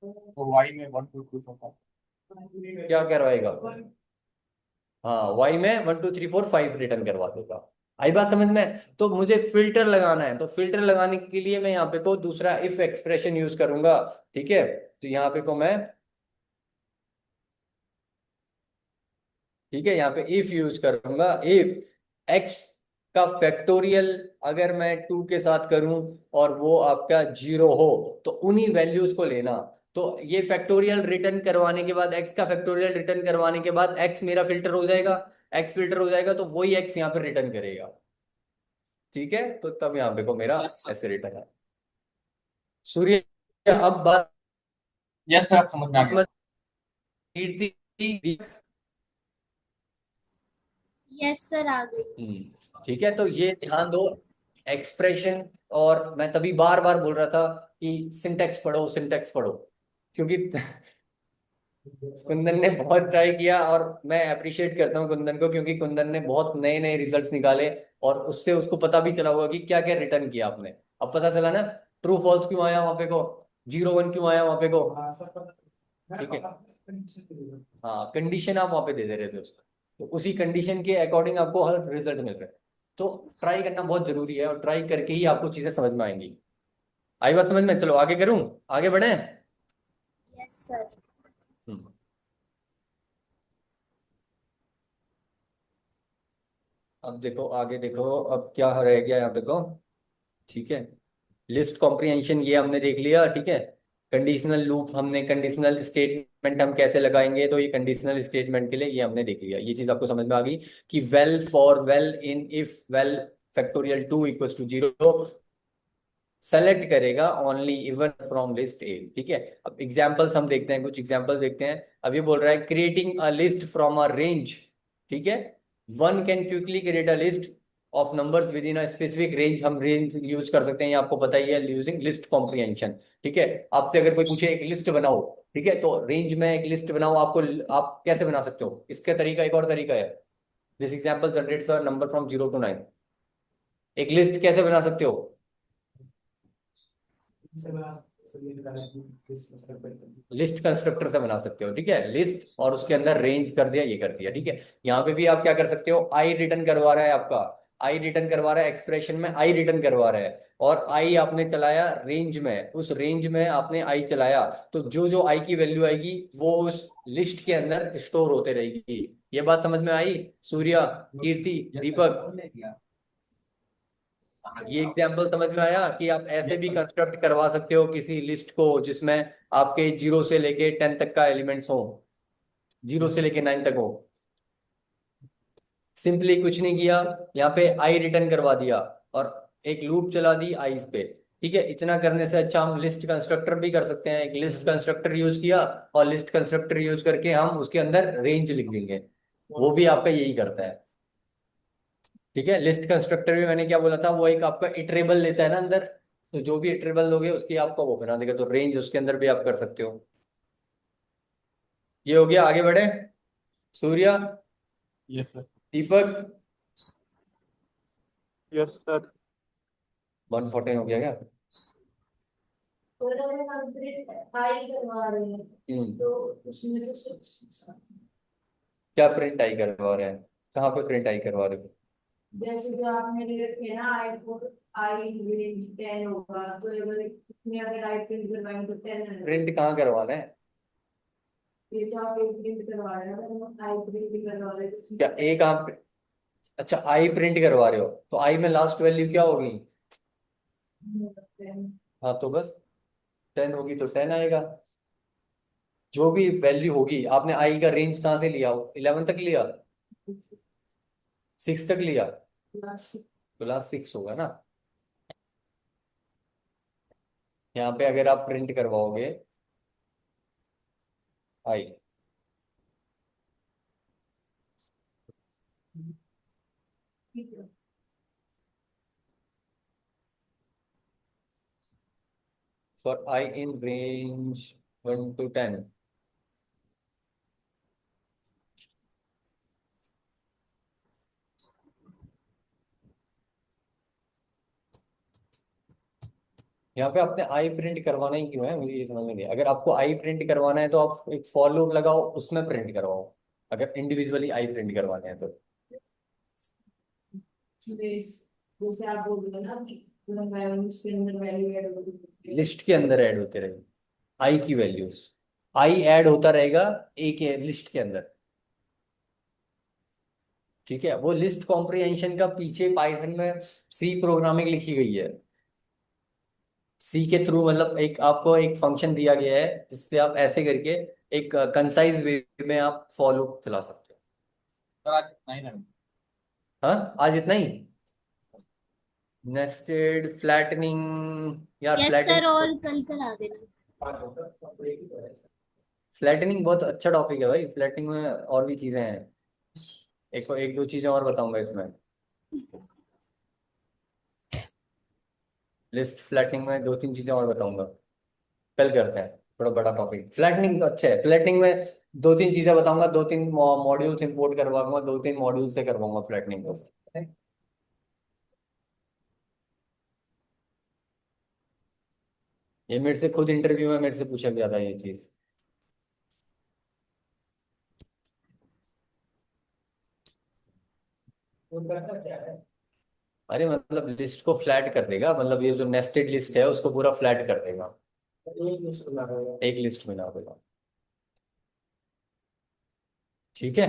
तो वाई में 1 2 3 4 क्या करवाएगा, हाँ, वाई में 1 2 3 4 5 रिटर्न करवा देगा। आई बात समझ में। तो मुझे फिल्टर लगाना है, तो फिल्टर लगाने के लिए मैं यहाँ पे को दूसरा इफ एक्सप्रेशन यूज करूंगा, ठीक है। तो यहाँ पे को मैं, ठीक है, यहाँ पे इफ यूज करूंगा, इफ एक्स का फैक्टोरियल अगर मैं 2 के साथ करूं और वो आपका 0 हो, तो उन्हीं वैल्यूज को लेना। तो ये फैक्टोरियल रिटर्न करवाने के बाद, एक्स का फैक्टोरियल रिटर्न करवाने के बाद एक्स मेरा फिल्टर हो जाएगा, एक्स फिल्टर हो जाएगा, तो वही एक्स यहाँ पे रिटर्न करेगा, ठीक है। तो तब यहाँ पे को मेरा ऐसे रिटर्न है। सूर्य, अब बात यस सर, आप समझ में आ गया। समझ, कीर्ति, यस सर, आ गई। ठीक है। तो ये ध्यान दो, एक्सप्रेशन, और मैं तभी बार बार बोल रहा था कि सिंटेक्स पढ़ो, सिंटेक्स पढ़ो, क्योंकि कुंदन ने बहुत ट्राई किया, और मैं अप्रिशिएट करता हूँ कुंदन को, क्योंकि कुंदन ने बहुत नए नए रिजल्ट्स निकाले, और उससे उसको पता भी चला होगा कि क्या क्या रिटर्न किया आपने। अब पता चला ना, ट्रू फॉल्स क्यों आया वहां पे को, 0 1 क्यों आया वहां पे को, ठीक है। हाँ, कंडीशन आप वहां पे दे रहे थे उसको, तो उसी कंडीशन के अकॉर्डिंग आपको हर रिजल्ट मिल रहा है। तो ट्राई करना बहुत जरूरी है, और ट्राई करके ही आपको चीजें समझ में आएंगी। आई बात समझ में। चलो आगे करूं, आगे बढ़े। Yes sir. हम्म, अब देखो, आगे देखो, अब क्या रह गया यहाँ पे को, ठीक है। लिस्ट कॉम्प्रिहेंशन ये हमने देख लिया, ठीक है। कंडीशनल लूप हमने, कंडीशनल स्टेटमेंट हम कैसे लगाएंगे, तो ये कंडीशनल स्टेटमेंट के लिए ये हमने देख लिया, ये चीज आपको समझ में आ गई कि val for val in if val factorial 2 equals to 0 select करेगा only even from list A, ठीक है। अब एग्जांपल्स हम देखते हैं, कुछ एग्जांपल्स देखते हैं। अब ये बोल रहा है creating a list from a range, ठीक है। One can quickly create a list of numbers with in a specific range. हम रेंज यूज कर सकते हैं, ये आपको पता ही है, यूजिंग लिस्ट कॉम्प्रिहेंशन, ठीक है। आपसे अगर कोई पूछे एक लिस्ट बनाओ, ठीक है, तो रेंज में एक लिस्ट बनाओ, आपको, आप कैसे बना सकते हो, इसका तरीका एक और तरीका है, this example generates a number from 0 to 9। एक लिस्ट कैसे बना सकते हो, लिस्ट कंस्ट्रक्टर से बना सकते हो, ठीक है। लिस्ट और उसके अंदर रेंज कर दिया, ये कर दिया, ठीक है। यहाँ पे भी आप क्या कर सकते हो, आई रिटर्न करवा रहा है आपका, आई रिटर्न करवा रहा है, एक्सप्रेशन में आई रिटर्न करवा रहा है, और आई आपने चलाया रेंज में, उस रेंज में आपने आई चलाया, तो जो जो आई की वैल्यू आएगी वो उस लिस्ट के अंदर स्टोर होते रहेगी। ये बात समझ में आई, सूर्या, कीर्ति, दीपक, ये एग्जाम्पल समझ में आया कि आप ऐसे भी कंस्ट्रक्ट करवा सकते हो किसी लिस्ट को जिसमें आपके 0 से लेके 10 तक का एलिमेंट्स हो, 0 से लेके 9 तक हो। सिंपली कुछ नहीं किया, यहाँ पे आई रिटर्न करवा दिया और एक लूप चला दी आई पे, ठीक है। इतना करने से अच्छा हम लिस्ट कंस्ट्रक्टर भी कर सकते हैं, एक लिस्ट कंस्ट्रक्टर यूज किया, और लिस्ट कंस्ट्रक्टर यूज करके हम उसके अंदर रेंज लिख देंगे, वो भी आपका यही करता है, ठीक है। लिस्ट कंस्ट्रक्टर भी मैंने क्या बोला था, वो एक आपका इटरेबल लेता है ना अंदर, तो जो भी इटरेबल लोगे उसकी आपका वो बना देगा, तो रेंज उसके अंदर भी आप कर सकते हो। ये हो गया, आगे बढ़े। Surya, yes sir. Deepak, yes sir. 114 हो गया क्या, तो हम कंप्लीट आई करवा रहे हैं, तो उसमें तो क्या प्रिंट आई करवा रहे हैं, कहाँ पे प्रिंट आई करवा रहे हो, जैसे जो आपने रेट किया ना आई को आई रेंज 10 होगा, तो अगर इसमें अगर आई प्रिंट करवाएंगे तो 10 है। प्रिंट कहाँ करवाना है? ये तो आप एक प्रिंट करवा रहे हो, आई प्रिंट करवा रहे हो क्या एक आप, अच्छा आई प्रिंट करवा रहे हो तो आई में लास्ट वैल्यू क्या होगी? हाँ तो बस 10 होगी तो 10 आएगा। जो भी वैल्यू होगी, आपने आई का रेंज कहाँ से लिया? 11 तक लिया, 6 तक लिया, तो लास्ट 6 होगा ना। यहाँ पे अगर आप प्रिंट करवाओगे i, for i in range 1 to 10, यहाँ पे आपने आई प्रिंट करवाना ही क्यों है, मुझे ये समझ में नहीं आया। अगर आपको आई प्रिंट करवाना है तो आप एक फॉर लूप लगाओ, उसमें प्रिंट करवाओ, अगर इंडिविजुअली आई प्रिंट करवाने हैं तो। जैसे आप बोल रहे हो ना कि उसके अंदर वैल्यू ऐड होगी। लिस्ट के अंदर ऐड होते रहेंगे आई की वैल्यूज, आई ऐड होता रहेगा एक लिस्ट के अंदर। ठीक है, वो लिस्ट कॉम्प्रिहेंशन का पीछे पाइथन में सी प्रोग्रामिंग लिखी गई है। सी के थ्रू मतलब एक आपको एक फंक्शन दिया गया है जिससे आप ऐसे करके एक कंसाइज वे में आप फॉलो चला सकते हो। सर आज नहीं ना। हाँ आज इतना ही। नेस्टेड फ्लैटनिंग, यार यस फ्लैटनिंग, सर, और कल करा देना। फ्लैटनिंग बहुत अच्छा टॉपिक है भाई। फ्लैटनिंग में और भी चीजें हैं, एक दो चीजें और बताऊंगा इसमें। लिस्ट फ्लैटनिंग में दो तीन चीजें और बताऊंगा, कल करते हैं। थोड़ा बड़ा टॉपिक, फ्लैटनिंग तो अच्छा है। फ्लैटनिंग में दो तीन चीजें बताऊंगा, दो तीन मॉड्यूल्स इंपोर्ट करवाऊंगा, दो तीन मॉड्यूल से करवाऊंगा फ्लैटनिंग को। ये मेरे से खुद इंटरव्यू में मेरे से पूछा गया था ये चीज। अरे मतलब लिस्ट को फ्लैट कर देगा, मतलब ये जो नेस्टेड लिस्ट है उसको पूरा फ्लैट कर देगा, एक लिस्ट में ना देगा। ठीक है,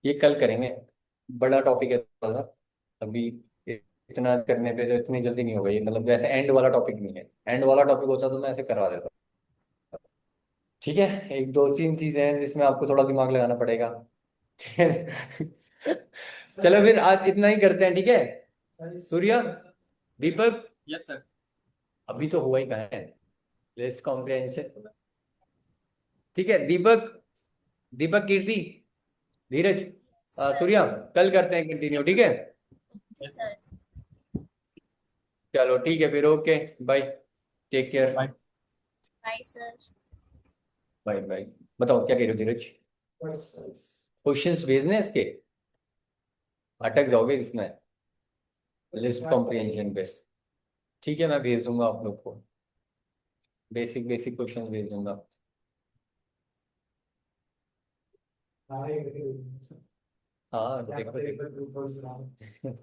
ये कल करेंगे, बड़ा टॉपिक है थोड़ा सा। अभी इतना करने पे तो इतनी जल्दी नहीं होगा ये, मतलब वैसे एंड वाला टॉपिक नहीं है। एंड वाला टॉपिक होता तो मैं ऐसे करवा देता। ठीक है, एक दो तीन चीजें हैं जिसमें आपको थोड़ा दिमाग लगाना पड़ेगा। ठीक है? चलो फिर आज इतना ही करते हैं, ठीक है। सूर्या, दीपक, यस सर। अभी तो हुआ ही कहाँ है लिस्ट कॉम्प्रिहेंशन। ठीक है दीपक, दीपक, कीर्ति, धीरज, सर। सूर्या, कल करते हैं कंटिन्यू, ठीक है। सर। चलो ठीक है फिर, okay bye, take care. Bye. Bye sir. Bye bye. बताओ क्या कह रहे हो धीरज? क्वेश्चंस भेजने हैं इसके, अटक जाओगे इसमें लिस्ट कॉम्प्रिहेंशन पे। ठीक है मैं भेज दूंगा आप लोग को, बेसिक बेसिक क्वेश्चंस भेज दूंगा। हाँ देखो देखो।